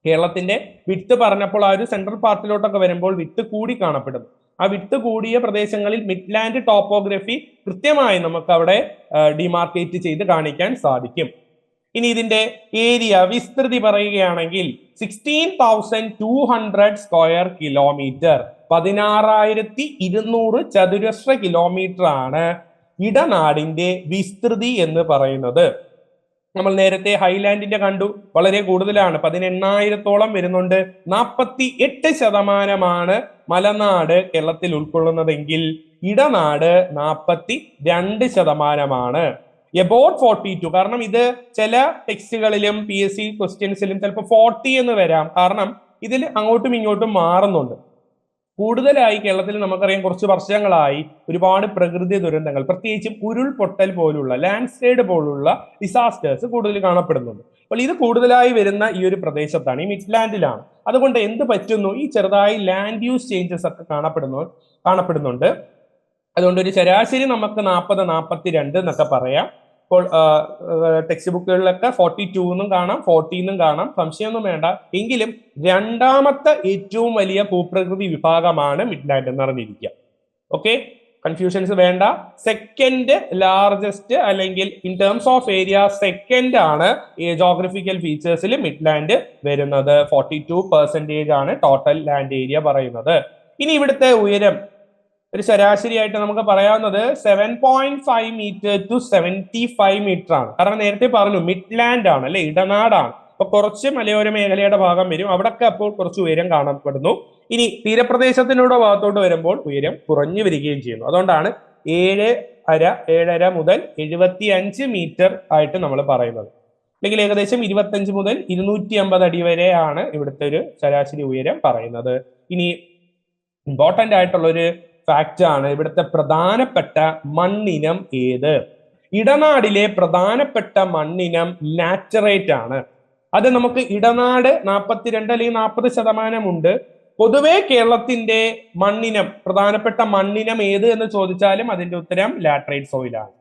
കേരളത്തിന്റെ വിട്ട് പറഞ്ഞപ്പോൾ ആ ഒരു സെൻട്രൽ പാർട്ടിലോട്ടൊക്കെ വരുമ്പോൾ വിട്ട് കൂടി കാണപ്പെടുന്നു. ആ വിട്ട് കൂടിയ പ്രദേശങ്ങളിൽ മിഡ്ലാൻഡ് ടോപ്പോഗ്രഫി കൃത്യമായി നമുക്ക് അവിടെ ഡിമാർക്കേറ്റ് ചെയ്ത് കാണിക്കാൻ സാധിക്കും. ഇനി ഇതിന്റെ ഏരിയ വിസ്തൃതി പറയുകയാണെങ്കിൽ 16,200 സ്ക്വയർ കിലോമീറ്റർ, 16,200 ചതുരശ്ര കിലോമീറ്റർ ആണ് ഇടനാടിന്റെ വിസ്തൃതി എന്ന് പറയുന്നത്. നമ്മൾ നേരത്തെ ഹൈലാൻഡിന്റെ കണ്ടു, വളരെ കൂടുതലാണ്, 18,000-ഓളം വരുന്നുണ്ട്. 48% മലനാട് കേരളത്തിൽ ഉൾക്കൊള്ളുന്നതെങ്കിൽ ഇടനാട് 42%. എബൌട്ട് 42, കാരണം ഇത് ചില ടെക്സ്റ്റുകളിലും PSC ക്വസ്റ്റ്യൻസിലും ചിലപ്പോൾ 40 എന്ന് വരാം, കാരണം ഇതിൽ അങ്ങോട്ടും ഇങ്ങോട്ടും മാറുന്നുണ്ട്. കൂടുതലായി കേരളത്തിൽ നമുക്കറിയാം കുറച്ച് വർഷങ്ങളായി ഒരുപാട് പ്രകൃതി ദുരന്തങ്ങൾ, പ്രത്യേകിച്ചും ഉരുൾപൊട്ടൽ പോലുള്ള ലാൻഡ്സ്ലൈഡ് പോലുള്ള ഡിസാസ്റ്റേഴ്സ് കൂടുതൽ കാണപ്പെടുന്നുണ്ട്. അപ്പോൾ ഇത് കൂടുതലായി വരുന്ന ഈ ഒരു പ്രദേശത്താണ്, ഈ മിഡ്ലാൻഡിലാണ്. അതുകൊണ്ട് എന്ത് പറ്റുന്നു, ഈ ചെറുതായി ലാൻഡ് യൂസ് ചേഞ്ചസ് ഒക്കെ കാണപ്പെടുന്നുണ്ട്. അതുകൊണ്ട് ഒരു ശരാശരി നമുക്ക് 40-42 എന്നൊക്കെ പറയാം. ഇപ്പോൾ ടെക്സ്റ്റ് ബുക്കുകളിലൊക്കെ 42 എന്നും കാണാം, 40 എന്നും കാണാം, സംശയമൊന്നും വേണ്ട. എങ്കിലും രണ്ടാമത്തെ ഏറ്റവും വലിയ ഭൂപ്രകൃതി വിഭാഗമാണ് മിഡ്ലാൻഡ് എന്ന് അറിഞ്ഞിരിക്കുക. ഓക്കെ, കൺഫ്യൂഷൻസ് വേണ്ട. സെക്കൻഡ് ലാർജസ്റ്റ് അല്ലെങ്കിൽ in terms of area second ആണ് ജോഗ്രഫിക്കൽ ഫീച്ചേഴ്സിൽ മിഡ്ലാൻഡ് വരുന്നത്. 42% ആണ് ടോട്ടൽ ലാൻഡ് ഏരിയ പറയുന്നത്. ഇനി ഇവിടുത്തെ ഉയരം ഒരു ശരാശരിയായിട്ട് നമുക്ക് പറയാവുന്നത് 7.5 മീറ്റർ ടു 75 മീറ്റർ ആണ്. കാരണം നേരത്തെ പറഞ്ഞു മിഡ്ലാൻഡ് ആണ് അല്ലെ, ഇടനാടാണ്. അപ്പൊ കുറച്ച് മലയോര മേഖലയുടെ ഭാഗം വരും, അവിടൊക്കെ അപ്പോൾ കുറച്ച് ഉയരം കാണപ്പെടുന്നു. ഇനി തീരപ്രദേശത്തിനൂടെ ഭാഗത്തോട്ട് വരുമ്പോൾ ഉയരം കുറഞ്ഞു വരികയും ചെയ്യുന്നു. അതുകൊണ്ടാണ് 7.5 മുതൽ 75 മീറ്റർ ആയിട്ട് നമ്മൾ പറയുന്നത്. അല്ലെങ്കിൽ ഏകദേശം 25 മുതൽ 250 അടി വരെയാണ് ഇവിടുത്തെ ഒരു ശരാശരി ഉയരം പറയുന്നത്. ഇനി ഇമ്പോർട്ടന്റ് ആയിട്ടുള്ള ഒരു ഫാക്റ്റ് ആണ്, ഇവിടുത്തെ പ്രധാനപ്പെട്ട മണ്ണിനം ഏത്? ഇടനാടിലെ പ്രധാനപ്പെട്ട മണ്ണിനം ലാറ്ററൈറ്റ് ആണ്. അത് നമുക്ക് ഇടനാട് 42 അല്ലെങ്കിൽ 40% ഉണ്ട്. പൊതുവെ കേരളത്തിന്റെ മണ്ണിനം, പ്രധാനപ്പെട്ട മണ്ണിനം ഏത് എന്ന് ചോദിച്ചാലും അതിന്റെ ഉത്തരം ലാറ്ററൈറ്റ് സോയിൽ ആണ്.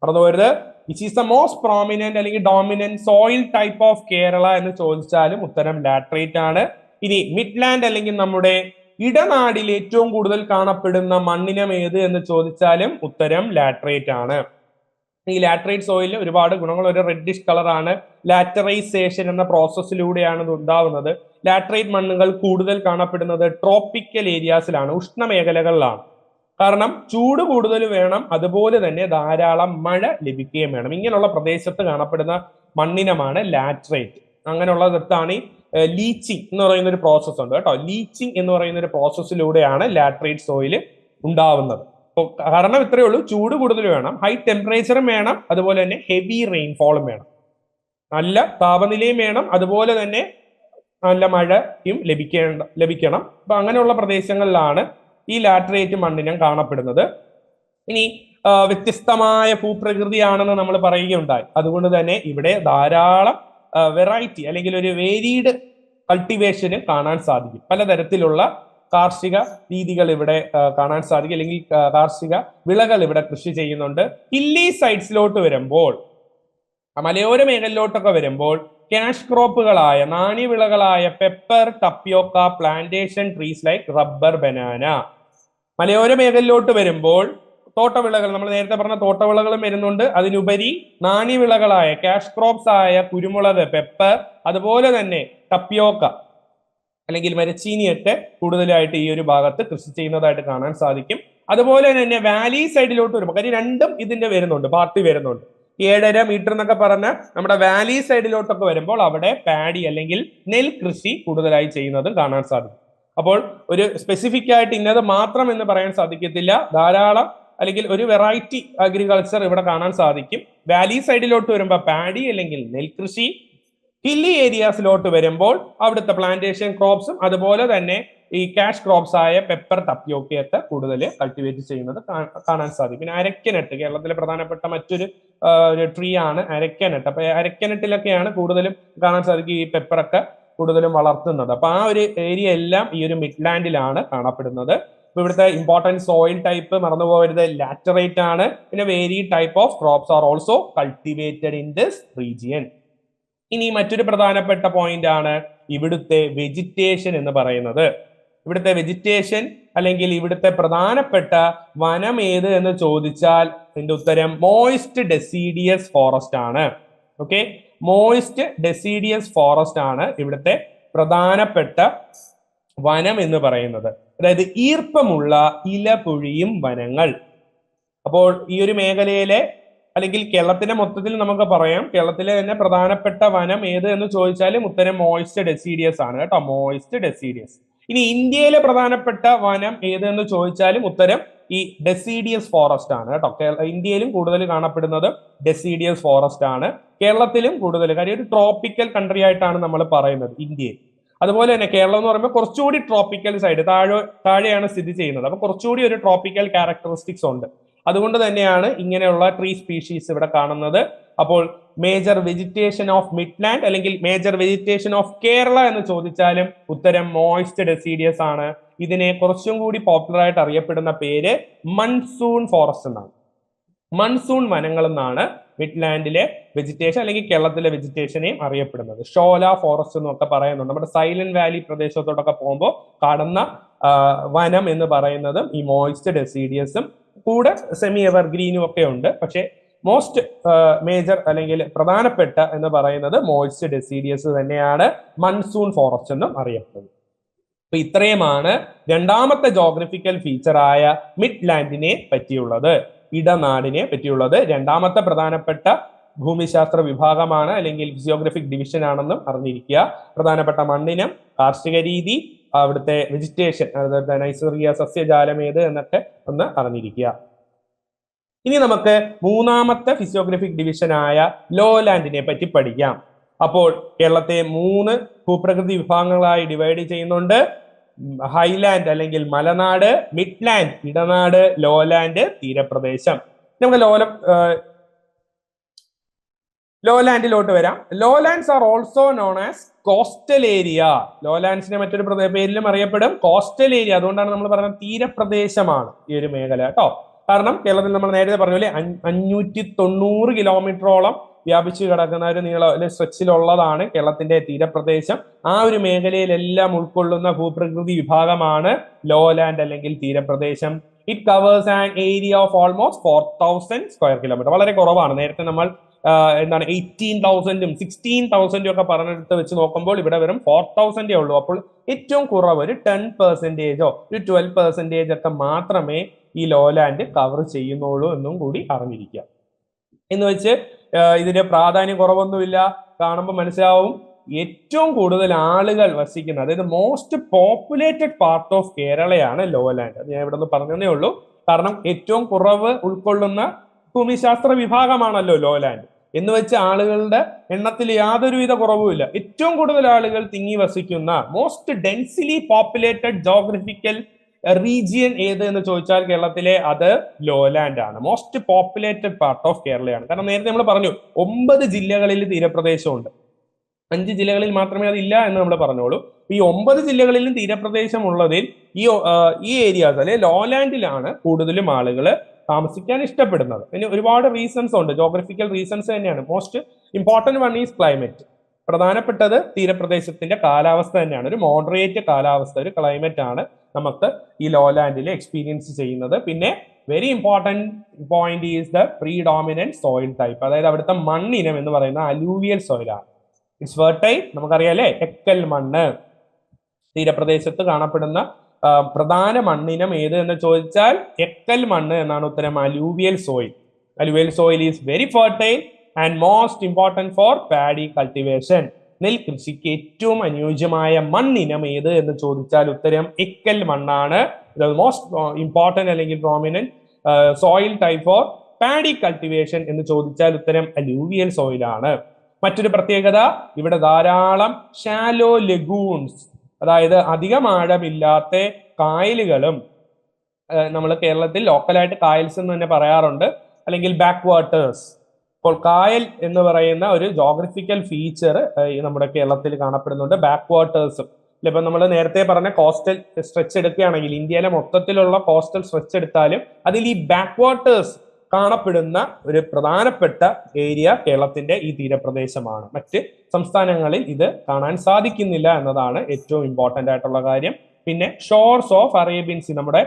പറഞ്ഞത് which is the most prominent അല്ലെങ്കിൽ dominant soil type of Kerala എന്ന് ചോദിച്ചാലും ഉത്തരം ലാറ്ററൈറ്റ് ആണ്. ഇനി മിഡ്ലാൻഡ് അല്ലെങ്കിൽ നമ്മുടെ ഇടനാടിൽ ഏറ്റവും കൂടുതൽ കാണപ്പെടുന്ന മണ്ണിനം ഏത് എന്ന് ചോദിച്ചാലും ഉത്തരം ലാറ്ററൈറ്റ് ആണ്. ഈ ലാറ്ററൈറ്റ് സോയിലിന് ഒരുപാട് ഗുണങ്ങൾ, ഒരു റെഡിഷ് കളറാണ്. ലാറ്ററൈസേഷൻ എന്ന പ്രോസസ്സിലൂടെയാണ് ഇത് ഉണ്ടാവുന്നത്. ലാറ്ററൈറ്റ് മണ്ണുകൾ കൂടുതൽ കാണപ്പെടുന്നത് ട്രോപ്പിക്കൽ ഏരിയാസിലാണ്, ഉഷ്ണമേഖലകളിലാണ്. കാരണം ചൂട് കൂടുതൽ വേണം, അതുപോലെ തന്നെ ധാരാളം മഴ ലഭിക്കുകയും വേണം. ഇങ്ങനെയുള്ള പ്രദേശത്ത് കാണപ്പെടുന്ന മണ്ണിനമാണ് ലാറ്ററൈറ്റ്. അങ്ങനെയുള്ളതാണ് ലീച്ചിങ് എന്ന് പറയുന്ന ഒരു പ്രോസസ് ഉണ്ട് കേട്ടോ. ലീച്ചിങ് എന്ന് പറയുന്ന ഒരു പ്രോസസ്സിലൂടെയാണ് ലാറ്ററൈറ്റ് സോയിൽ ഉണ്ടാവുന്നത്. കാരണം ഇത്രയേ ഉള്ളൂ, ചൂട് കൂടുതൽ വേണം, ഹൈ ടെമ്പറേച്ചറും വേണം, അതുപോലെ തന്നെ ഹെവി റെയിൻഫോളും വേണം, നല്ല താപനിലയും വേണം, അതുപോലെ തന്നെ നല്ല മഴയും ലഭിക്കണം. അപ്പൊ അങ്ങനെയുള്ള പ്രദേശങ്ങളിലാണ് ഈ ലാറ്ററൈറ്റ് മണ്ണിനം കാണപ്പെടുന്നത്. ഇനി വ്യത്യസ്തമായ ഭൂപ്രകൃതിയാണെന്ന് നമ്മൾ പറയുകയുണ്ടായി. അതുകൊണ്ട് തന്നെ ഇവിടെ ധാരാളം വെറൈറ്റി അല്ലെങ്കിൽ ഒരു വേരീഡ് കൾട്ടിവേഷന് കാണാൻ സാധിക്കും. പലതരത്തിലുള്ള കാർഷിക രീതികൾ ഇവിടെ കാണാൻ സാധിക്കും, അല്ലെങ്കിൽ കാർഷിക വിളകൾ ഇവിടെ കൃഷി ചെയ്യുന്നുണ്ട്. ഹില്ലി സൈഡ്സിലോട്ട് വരുമ്പോൾ, മലയോര മേഖലയിലോട്ടൊക്കെ വരുമ്പോൾ ക്യാഷ് ക്രോപ്പുകളായ നാണ്യവിളകളായ pepper, tapioca, plantation trees like rubber, banana. മലയോര മേഖലയിലോട്ട് വരുമ്പോൾ തോട്ടവിളകൾ, നമ്മൾ നേരത്തെ പറഞ്ഞ തോട്ടവിളകളും വരുന്നുണ്ട്. അതിനുപരി നാണ്യവിളകളായ ക്യാഷ് ക്രോപ്സ് ആയ കുരുമുളക്, പെപ്പർ, അതുപോലെ തന്നെ ടപ്പിയോക്ക അല്ലെങ്കിൽ മരച്ചീനിയൊക്കെ കൂടുതലായിട്ട് ഈ ഒരു ഭാഗത്ത് കൃഷി ചെയ്യുന്നതായിട്ട് കാണാൻ സാധിക്കും. അതുപോലെ തന്നെ വാലി സൈഡിലോട്ട് വരുമ്പോൾ, കാര്യം രണ്ടും ഇതിന്റെ വരുന്നുണ്ട്, പാർട്ടി വരുന്നുണ്ട്. 7.5 മീറ്റർ എന്നൊക്കെ പറഞ്ഞ നമ്മുടെ വാലി സൈഡിലോട്ടൊക്കെ വരുമ്പോൾ അവിടെ പാഡി അല്ലെങ്കിൽ നെൽ കൃഷി കൂടുതലായി ചെയ്യുന്നതും കാണാൻ സാധിക്കും. അപ്പോൾ ഒരു സ്പെസിഫിക് ആയിട്ട് ഇന്നത് മാത്രം എന്ന് പറയാൻ സാധിക്കത്തില്ല, ധാരാളം അല്ലെങ്കിൽ ഒരു വെറൈറ്റി അഗ്രികൾച്ചർ ഇവിടെ കാണാൻ സാധിക്കും. വാലി സൈഡിലോട്ട് വരുമ്പോൾ പാഡി അല്ലെങ്കിൽ നെൽകൃഷി, ഹില്ലി ഏരിയാസിലോട്ട് വരുമ്പോൾ അവിടുത്തെ പ്ലാന്റേഷൻ ക്രോപ്സും അതുപോലെ തന്നെ ഈ ക്യാഷ് ക്രോപ്സ് ആയ പെപ്പർ, ടപ്പിയോക്കയൊക്കെ കൂടുതൽ കൾട്ടിവേറ്റ് ചെയ്യുന്നത് കാണാൻ സാധിക്കും. പിന്നെ അരക്കനട്ട്, കേരളത്തിലെ പ്രധാനപ്പെട്ട മറ്റൊരു ട്രീ ആണ് അരക്കനട്ട്. അപ്പൊ അരക്കനട്ടിലൊക്കെയാണ് കൂടുതലും കാണാൻ സാധിക്കും ഈ പെപ്പറൊക്കെ കൂടുതലും വളർത്തുന്നത്. അപ്പൊ ആ ഒരു ഏരിയ എല്ലാം ഈ ഒരു മിഡ്ലാൻഡിലാണ് കാണപ്പെടുന്നത്. ഇപ്പൊ ഇവിടുത്തെ ഇമ്പോർട്ടൻറ്റ് സോയിൽ ടൈപ്പ് മറന്നുപോകരുത്, ലാറ്ററൈറ്റ് ആണ്. പിന്നെ very type of crops are also cultivated in this region. ഇനി മറ്റൊരു പ്രധാനപ്പെട്ട പോയിന്റ് ആണ് ഇവിടുത്തെ വെജിറ്റേഷൻ എന്ന് പറയുന്നത്. ഇവിടുത്തെ വെജിറ്റേഷൻ അല്ലെങ്കിൽ ഇവിടുത്തെ പ്രധാനപ്പെട്ട വനം ഏത് എന്ന് ചോദിച്ചാൽ ഇതിന്റെ ഉത്തരം മോയിസ്റ്റ് ഡെസിഡിയസ് ഫോറസ്റ്റ് ആണ്. ഓക്കെ, മോയിസ്റ്റ് ഡെസിഡിയസ് ഫോറസ്റ്റ് ആണ് ഇവിടുത്തെ പ്രധാനപ്പെട്ട വനം എന്ന് പറയുന്നത്. അതായത് ഈർപ്പമുള്ള ഇലപൊഴിയും വനങ്ങൾ. അപ്പോൾ ഈ ഒരു മേഖലയിലെ അല്ലെങ്കിൽ കേരളത്തിന്റെ മൊത്തത്തിൽ നമുക്ക് പറയാം, കേരളത്തിലെ തന്നെ പ്രധാനപ്പെട്ട വനം ഏത് എന്ന് ചോദിച്ചാലും ഉത്തരം മോയിസ്റ്റ് ഡെസിഡിയസ് ആണ് കേട്ടോ, മോയിസ്റ്റ് ഡെസിഡിയസ്. ഇനി ഇന്ത്യയിലെ പ്രധാനപ്പെട്ട വനം ഏത് എന്ന് ചോദിച്ചാലും ഉത്തരം ഈ ഡെസിഡിയസ് ഫോറസ്റ്റ് ആണ് കേട്ടോ. ഇന്ത്യയിലും കൂടുതൽ കാണപ്പെടുന്നത് ഡെസിഡിയസ് ഫോറസ്റ്റ് ആണ്. കേരളത്തിലും കൂടുതൽ, കാര്യം ഒരു ട്രോപ്പിക്കൽ കൺട്രി ആയിട്ടാണ് നമ്മൾ പറയുന്നത് ഇന്ത്യയിൽ. അതുപോലെ തന്നെ കേരളം എന്ന് പറയുമ്പോൾ കുറച്ചുകൂടി ട്രോപ്പിക്കൽ സൈഡ് താഴെയാണ് സ്ഥിതി ചെയ്യുന്നത്. അപ്പൊ കുറച്ചുകൂടി ഒരു ട്രോപ്പിക്കൽ ക്യാരക്ടറിസ്റ്റിക്സ് ഉണ്ട്. അതുകൊണ്ട് തന്നെയാണ് ഇങ്ങനെയുള്ള ട്രീ സ്പീഷീസ് ഇവിടെ കാണുന്നത്. അപ്പോൾ മേജർ വെജിറ്റേഷൻ ഓഫ് മിഡ്ലാൻഡ് അല്ലെങ്കിൽ മേജർ വെജിറ്റേഷൻ ഓഫ് കേരള എന്ന് ചോദിച്ചാലും ഉത്തരം മോയിസ്റ്റ് ഡെസിഡിയസ് ആണ്. ഇതിനെ കുറച്ചും കൂടി പോപ്പുലർ ആയിട്ട് അറിയപ്പെടുന്ന പേര് മൺസൂൺ ഫോറസ്റ്റ് എന്നാണ്. മൺസൂൺ വനങ്ങൾ എന്നാണ് മിഡ്ലാൻഡിലെ വെജിറ്റേഷൻ അല്ലെങ്കിൽ കേരളത്തിലെ വെജിറ്റേഷനെയും അറിയപ്പെടുന്നത്. ഷോല ഫോറസ്റ്റ് എന്നൊക്കെ പറയുന്നുണ്ട്. നമ്മുടെ സൈലന്റ് വാലി പ്രദേശത്തോടൊക്കെ പോകുമ്പോൾ കാണുന്ന വനം എന്ന് പറയുന്നതും ഈ മോയിസ്റ്റ് ഡെസിഡിയസും കൂടെ സെമി എവർഗ്രീനും ഒക്കെ ഉണ്ട്. പക്ഷേ മോസ്റ്റ് മേജർ അല്ലെങ്കിൽ പ്രധാനപ്പെട്ട എന്ന് പറയുന്നത് മോയിസ്റ്റ് ഡെസിഡിയസ് തന്നെയാണ്, മൺസൂൺ ഫോറസ്റ്റ് എന്നും അറിയപ്പെടുന്നത്. അപ്പൊ ഇത്രയുമാണ് രണ്ടാമത്തെ ജോഗ്രഫിക്കൽ ഫീച്ചറായ മിഡ്ലാൻഡിനെ പറ്റിയുള്ളത്, ഇടനാടിനെ പറ്റിയുള്ളത്. രണ്ടാമത്തെ പ്രധാനപ്പെട്ട ഭൂമിശാസ്ത്ര വിഭാഗമാണ് അല്ലെങ്കിൽ ഫിസിയോഗ്രഫിക് ഡിവിഷൻ ആണെന്നും അറിഞ്ഞിരിക്കുക. പ്രധാനപ്പെട്ട മണ്ണിനം, കാർഷിക രീതി, അവിടുത്തെ വെജിറ്റേഷൻ, അതായത് നൈസർഗിക സസ്യജാലം ഏത് എന്നൊക്കെ ഒന്ന് അറിഞ്ഞിരിക്കുക. ഇനി നമുക്ക് മൂന്നാമത്തെ ഫിസിയോഗ്രഫിക് ഡിവിഷനായ ലോലാൻഡിനെ പറ്റി പഠിക്കാം. അപ്പോൾ കേരളത്തെ 3 ഭൂപ്രകൃതി വിഭാഗങ്ങളായി ഡിവൈഡ് ചെയ്യുന്നുണ്ട്. ഹൈലാൻഡ് അല്ലെങ്കിൽ മലനാട്, മിഡ്ലാൻഡ് ഇടനാട്, ലോലാൻഡ് തീരപ്രദേശം. നമുക്ക് ലോലാൻഡിലോട്ട് വരാം. Lowlands are also known as coastal area. ലോലാൻഡ്സിനെ മറ്റൊരു പേരിലും അറിയപ്പെടും കോസ്റ്റൽ ഏരിയ. അതുകൊണ്ടാണ് നമ്മൾ പറയുന്നത് തീരപ്രദേശമാണ് ഈ ഒരു മേഖല കേട്ടോ. കാരണം കേരളത്തിൽ നമ്മൾ നേരത്തെ പറഞ്ഞ പോലെ 590 കിലോമീറ്ററോളം വ്യാപിച്ചു കിടക്കുന്ന ഒരു സ്ട്രെച്ചിലുള്ളതാണ് കേരളത്തിന്റെ തീരപ്രദേശം. ആ ഒരു മേഖലയിലെല്ലാം ഉൾക്കൊള്ളുന്ന ഭൂപ്രകൃതി വിഭാഗമാണ് ലോലാൻഡ് അല്ലെങ്കിൽ തീരപ്രദേശം. It covers an area of almost 4000 square kilometre. വളരെ കുറവാണ്. നേരത്തെ നമ്മൾ 18,000-ഉം 16,000-ഉം ഒക്കെ പറഞ്ഞെടുത്ത് വെച്ച് നോക്കുമ്പോൾ ഇവിടെ വെറും 4,000 ഉള്ളൂ. അപ്പോൾ ഏറ്റവും കുറവ് ഒരു 10%, ഒരു 12% ഒക്കെ മാത്രമേ ഈ ലോലാൻഡ് കവർ ചെയ്യുന്നുള്ളൂ എന്നും കൂടി അറിഞ്ഞിരിക്കുക. എന്ന് വെച്ച് ഇതിന്റെ പ്രാധാന്യം കുറവൊന്നുമില്ല. കാണുമ്പോൾ മനസ്സിലാവും ഏറ്റവും കൂടുതൽ ആളുകൾ വസിക്കുന്ന, അതായത് മോസ്റ്റ് പോപ്പുലേറ്റഡ് പാർട്ട് ഓഫ് കേരളയാണ് ലോലാൻഡ്. അത് ഞാൻ ഇവിടെ നിന്ന് പറഞ്ഞതേ ഉള്ളൂ. കാരണം ഏറ്റവും കുറവ് ഉൾക്കൊള്ളുന്ന ഭൂമിശാസ്ത്ര വിഭാഗമാണല്ലോ ലോലാൻഡ്. എന്ന് വെച്ച് ആളുകളുടെ എണ്ണത്തിൽ യാതൊരുവിധ കുറവുമില്ല. ഏറ്റവും കൂടുതൽ ആളുകൾ തിങ്ങി വസിക്കുന്ന most densely populated geographical region ഏത് എന്ന് ചോദിച്ചാൽ കേരളത്തിലെ അത് ലോലാൻഡ് ആണ്. മോസ്റ്റ് പോപ്പുലേറ്റഡ് പാർട്ട് ഓഫ് കേരളയാണ്. കാരണം നേരത്തെ നമ്മൾ പറഞ്ഞു 9 ജില്ലകളിൽ തീരപ്രദേശമുണ്ട്, 5 ജില്ലകളിൽ മാത്രമേ അതില്ല എന്ന് നമ്മൾ പറഞ്ഞോളൂ. ഈ 9 ജില്ലകളിലും തീരപ്രദേശം ഉള്ളതിൽ ഈ ഏരിയാസ് അല്ലെ ലോലാൻഡിലാണ് കൂടുതലും ആളുകൾ താമസിക്കാൻ ഇഷ്ടപ്പെടുന്നത്. ഇനി ഒരുപാട് റീസൺസ് ഉണ്ട്, ജോഗ്രഫിക്കൽ റീസൺസ് തന്നെയാണ്. Most important one is climate. പ്രധാനപ്പെട്ടത് തീരപ്രദേശത്തിന്റെ കാലാവസ്ഥ തന്നെയാണ്. ഒരു മോഡറേറ്റ് കാലാവസ്ഥ, ഒരു ക്ലൈമറ്റ് ആണ് നമുക്ക് ഈ ലോലാൻഡിൽ എക്സ്പീരിയൻസ് ചെയ്യുന്നത്. പിന്നെ very important point is the പ്രീഡോമിനന്റ് soil type. അതായത് അവിടുത്തെ മണ്ണിനം എന്ന് പറയുന്ന അലൂവിയൽ സോയിലാണ്. It's fertile. നമുക്കറിയാം എക്കൽ മണ്ണ്. തീരപ്രദേശത്ത് കാണപ്പെടുന്ന പ്രധാന മണ്ണിനം ഏത് എന്ന് ചോദിച്ചാൽ എക്കൽ മണ്ണ് എന്നാണ് ഉത്തരം. Alluvial soil. Alluvial soil is very fertile and most important for paddy cultivation. നെൽകൃഷിക്ക് ഏറ്റവും അനുയോജ്യമായ മണ്ണിനം ഏത് എന്ന് ചോദിച്ചാൽ ഉത്തരം എക്കൽ മണ്ണാണ്. മോസ്റ്റ് ഇമ്പോർട്ടന്റ് അല്ലെങ്കിൽ prominent soil type for paddy cultivation എന്ന് ചോദിച്ചാൽ ഉത്തരം അലൂവിയൽ സോയിലാണ്. മറ്റൊരു പ്രത്യേകത, ഇവിടെ ധാരാളം ഷാലോ ലഗൂൺസ്, അതായത് അധികം ആഴമില്ലാത്ത കായലുകളും, നമ്മൾ കേരളത്തിൽ ലോക്കലായിട്ട് കായൽസ് എന്ന് തന്നെ പറയാറുണ്ട്, അല്ലെങ്കിൽ ബാക്ക് വാട്ടേഴ്സ്. അപ്പോൾ കായൽ എന്ന് പറയുന്ന ഒരു ജോഗ്രഫിക്കൽ ഫീച്ചർ നമ്മുടെ കേരളത്തിൽ കാണപ്പെടുന്നുണ്ട്. ബാക്ക് വാട്ടേഴ്സും ഇപ്പൊ നമ്മൾ നേരത്തെ പറഞ്ഞ കോസ്റ്റൽ സ്ട്രെച്ച് എടുക്കുകയാണെങ്കിൽ ഇന്ത്യയിലെ മൊത്തത്തിലുള്ള കോസ്റ്റൽ സ്ട്രെച്ച് എടുത്താലും അതിൽ ഈ ബാക്ക് വാട്ടേഴ്സ് കാണപ്പെടുന്ന ഒരു പ്രധാനപ്പെട്ട ഏരിയ കേരളത്തിന്റെ ഈ തീരപ്രദേശമാണ്. മറ്റ് സംസ്ഥാനങ്ങളിൽ ഇത് കാണാൻ സാധിക്കുന്നില്ല എന്നതാണ് ഏറ്റവും ഇമ്പോർട്ടന്റ് ആയിട്ടുള്ള കാര്യം. പിന്നെ ഷോർസ് ഓഫ് അറേബ്യൻ സീ, നമ്മുടെ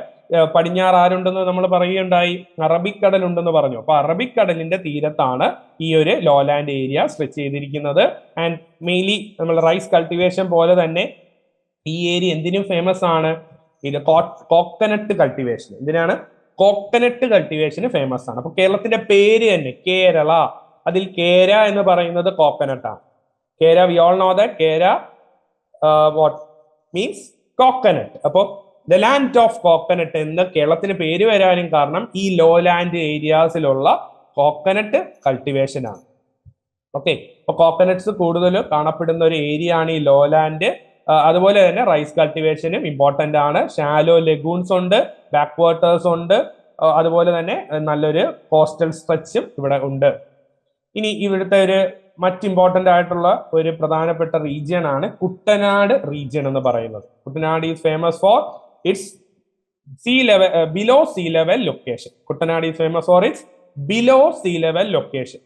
പടിഞ്ഞാറ് ആരുണ്ടെന്ന് നമ്മൾ പറയുകയുണ്ടായി, അറബിക്കടൽ ഉണ്ടെന്ന് പറഞ്ഞു. അപ്പൊ അറബിക്കടലിന്റെ തീരത്താണ് ഈ ഒരു ലോലാൻഡ് ഏരിയ സ്ട്രെച്ച് ചെയ്തിരിക്കുന്നത്. ആൻഡ് മെയിൻലി നമ്മൾ റൈസ് കൾട്ടിവേഷൻ പോലെ തന്നെ ഈ ഏരിയ എന്തിനും ഫേമസ് ആണ്? ഇത് കോക്കനട്ട് കൾട്ടിവേഷൻ. എന്തിനാണ്? കോക്കനട്ട് കൾട്ടിവേഷന് ഫേമസ് ആണ്. അപ്പൊ കേരളത്തിന്റെ പേര് തന്നെ കേരള, അതിൽ കേര എന്ന് പറയുന്നത് കോക്കനട്ട് ആണ്. കേര, വി ഓൾ നോ ദാറ്റ് കേര വാട്ട് മീൻസ് കോക്കനട്ട്. അപ്പൊ ദ ലാൻഡ് ഓഫ് കോക്കനട്ട് എന്ന് കേരളത്തിന് പേര് വരാനും കാരണം ഈ ലോലാൻഡ് ഏരിയാസിലുള്ള കോക്കനട്ട് കൾട്ടിവേഷൻ ആണ്. ഓക്കെ, അപ്പൊ കോക്കനട്ട്സ് കൂടുതൽ കാണപ്പെടുന്ന ഒരു ഏരിയ ആണ് ഈ ലോലാൻഡ്. അതുപോലെ തന്നെ റൈസ് കൾട്ടിവേഷനും ഇമ്പോർട്ടന്റ് ആണ്. ഷാലോ ലഗൂൺസ് ഉണ്ട്, ബാക്ക് വാട്ടേഴ്സ് ഉണ്ട്, അതുപോലെ തന്നെ നല്ലൊരു കോസ്റ്റൽ സ്ട്രെച്ചും ഇവിടെ ഉണ്ട്. ഇനി ഇവിടുത്തെ ഒരു മറ്റ് ഇമ്പോർട്ടന്റ് ആയിട്ടുള്ള ഒരു പ്രധാനപ്പെട്ട റീജിയൻ ആണ് കുട്ടനാട് റീജിയൻ എന്ന് പറയുന്നത്. Kuttanad is famous for its sea level, below sea level location. Kuttanad is famous for its below sea level location.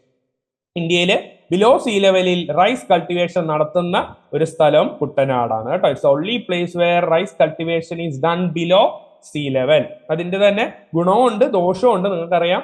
ഇന്ത്യയിലെ ബിലോ സീ ലെവലിൽ റൈസ് കൾട്ടിവേഷൻ നടത്തുന്ന ഒരു സ്ഥലം കുട്ടനാടാണ് കേട്ടോ. It's only place where rice cultivation is done below sea level. അതിന്റെ തന്നെ ഗുണമുണ്ട് ദോഷവും ഉണ്ട്. നിങ്ങൾക്കറിയാം,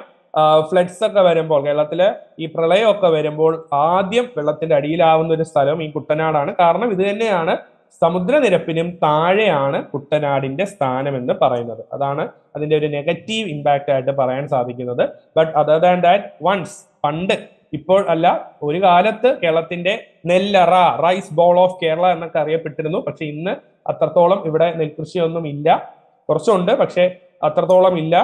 ഫ്ലഡ്സ് ഒക്കെ വരുമ്പോൾ, കേരളത്തിലെ ഈ പ്രളയമൊക്കെ വരുമ്പോൾ ആദ്യം വെള്ളത്തിന്റെ അടിയിലാവുന്ന ഒരു സ്ഥലം ഈ കുട്ടനാടാണ്. കാരണം ഇത് തന്നെയാണ് സമുദ്രനിരപ്പിനും താഴെയാണ് കുട്ടനാടിന്റെ സ്ഥാനം എന്ന് പറയുന്നത്. അതാണ് അതിന്റെ ഒരു നെഗറ്റീവ് ഇമ്പാക്റ്റ് ആയിട്ട് പറയാൻ സാധിക്കുന്നത്. But other than that, once, പണ്ട്, ഇപ്പോൾ അല്ല, ഒരു കാലത്ത് കേരളത്തിന്റെ നെല്ലറ, റൈസ് ബോൾ ഓഫ് കേരള എന്നൊക്കെ അറിയപ്പെട്ടിരുന്നു. പക്ഷെ ഇന്ന് അത്രത്തോളം ഇവിടെ നെൽകൃഷിയൊന്നും ഇല്ല. കുറച്ചുണ്ട്, പക്ഷെ അത്രത്തോളം ഇല്ല.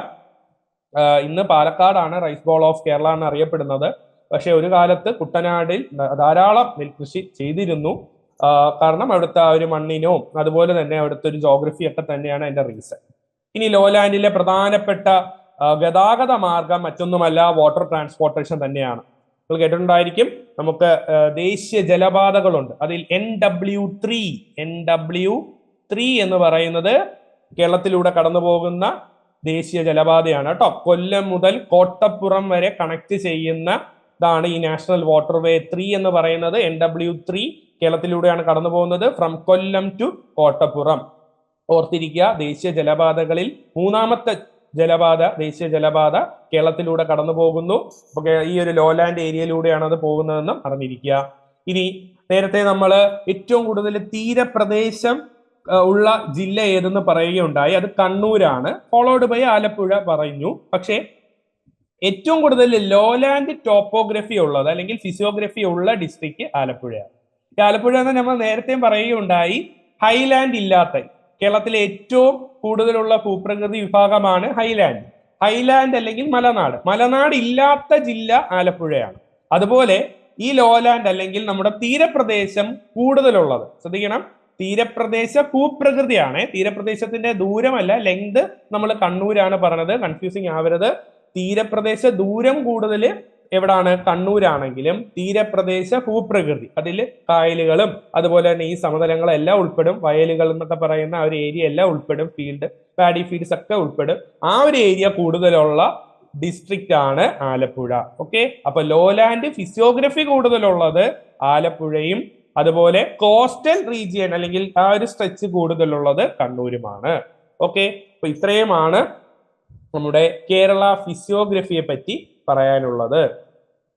ഇന്ന് പാലക്കാടാണ് റൈസ് ബോൾ ഓഫ് കേരള എന്ന് അറിയപ്പെടുന്നത്. പക്ഷെ ഒരു കാലത്ത് കുട്ടനാടിൽ ധാരാളം നെൽകൃഷി ചെയ്തിരുന്നു. കാരണം അവിടുത്തെ ഒരു മണ്ണിനും അതുപോലെ തന്നെ അവിടുത്തെ ഒരു ജോഗ്രഫി ഒക്കെ തന്നെയാണ് അതിന്റെ റീസൺ. ഇനി ലോലാൻഡിലെ പ്രധാനപ്പെട്ട ഗതാഗത മാർഗം മറ്റൊന്നുമല്ല, വാട്ടർ ട്രാൻസ്പോർട്ടേഷൻ തന്നെയാണ്. നിങ്ങൾ കേട്ടിട്ടുണ്ടായിരിക്കും, നമുക്ക് ദേശീയ ജലപാതകളുണ്ട്. അതിൽ NW3 എന്ന് പറയുന്നത് കേരളത്തിലൂടെ കടന്നു പോകുന്ന ദേശീയ ജലപാതയാണ് കേട്ടോ. കൊല്ലം മുതൽ കോട്ടപ്പുറം വരെ കണക്ട് ചെയ്യുന്ന ഇതാണ് ഈ നാഷണൽ വാട്ടർവേ 3 എന്ന് പറയുന്നത്. NW3 കേരളത്തിലൂടെയാണ് കടന്നു പോകുന്നത്, ഫ്രം കൊല്ലം ടു കോട്ടപ്പുറം. ഓർത്തിരിക്കുക, ദേശീയ ജലപാതകളിൽ മൂന്നാമത്തെ ദേശീയ ജലപാത കേരളത്തിലൂടെ കടന്നു പോകുന്നു. അപ്പൊ ഈ ഒരു ലോലാൻഡ് ഏരിയയിലൂടെയാണ് അത് പോകുന്നതെന്നും അറിഞ്ഞിരിക്കുക. ഇനി നേരത്തെ നമ്മൾ ഏറ്റവും കൂടുതൽ തീരപ്രദേശം ഉള്ള ജില്ല ഏതെന്ന് പറയുകയുണ്ടായി. അത് കണ്ണൂരാണ്, ഫോളോഡ് ബൈ ആലപ്പുഴ പറഞ്ഞു. പക്ഷേ ഏറ്റവും കൂടുതൽ ലോലാൻഡ് ടോപ്പോഗ്രഫി ഉള്ളത് അല്ലെങ്കിൽ ഫിസിയോഗ്രഫി ഉള്ള ഡിസ്ട്രിക്ട് ആലപ്പുഴയാണ്. ആലപ്പുഴ എന്ന് നമ്മൾ നേരത്തെയും പറയുകയുണ്ടായി, ഹൈലാൻഡ് ഇല്ലാത്ത, കേരളത്തിലെ ഏറ്റവും കൂടുതലുള്ള ഭൂപ്രകൃതി വിഭാഗമാണ് ഹൈലാൻഡ്. ഹൈലാൻഡ് അല്ലെങ്കിൽ മലനാട് ഇല്ലാത്ത ജില്ല ആലപ്പുഴയാണ്. അതുപോലെ ഈ ലോലാൻഡ് അല്ലെങ്കിൽ നമ്മുടെ തീരപ്രദേശം കൂടുതലുള്ളത്, ശ്രദ്ധിക്കണം, തീരപ്രദേശ ഭൂപ്രകൃതിയാണ്. തീരപ്രദേശത്തിന്റെ ദൂരമല്ല, ലെങ്ത് നമ്മൾ കണ്ണൂരാണ് പറഞ്ഞത്, കൺഫ്യൂസിങ് ആവരുത്. തീരപ്രദേശ ദൂരം കൂടുതൽ എവിടാണ്? കണ്ണൂരാണെങ്കിലും തീരപ്രദേശ ഭൂപ്രകൃതി, അതിൽ കായലുകളും അതുപോലെ തന്നെ ഈ സമതലങ്ങളെല്ലാം ഉൾപ്പെടും. വയലുകൾ എന്നൊക്കെ പറയുന്ന ആ ഒരു ഏരിയ എല്ലാം ഉൾപ്പെടും. പാഡി ഫീൽഡ്സ് ഒക്കെ ഉൾപ്പെടും. ആ ഒരു ഏരിയ കൂടുതലുള്ള ഡിസ്ട്രിക്റ്റ് ആണ് ആലപ്പുഴ. ഓക്കെ, അപ്പൊ ലോലാൻഡ് ഫിസിയോഗ്രഫി കൂടുതലുള്ളത് ആലപ്പുഴയും അതുപോലെ കോസ്റ്റൽ റീജിയൻ അല്ലെങ്കിൽ ആ ഒരു സ്ട്രെച്ച് കൂടുതലുള്ളത് കണ്ണൂരുമാണ്. ഓക്കെ, അപ്പൊ ഇത്രയുമാണ് നമ്മുടെ കേരള ഫിസിയോഗ്രഫിയെ പറ്റി പറയാനുള്ളത്.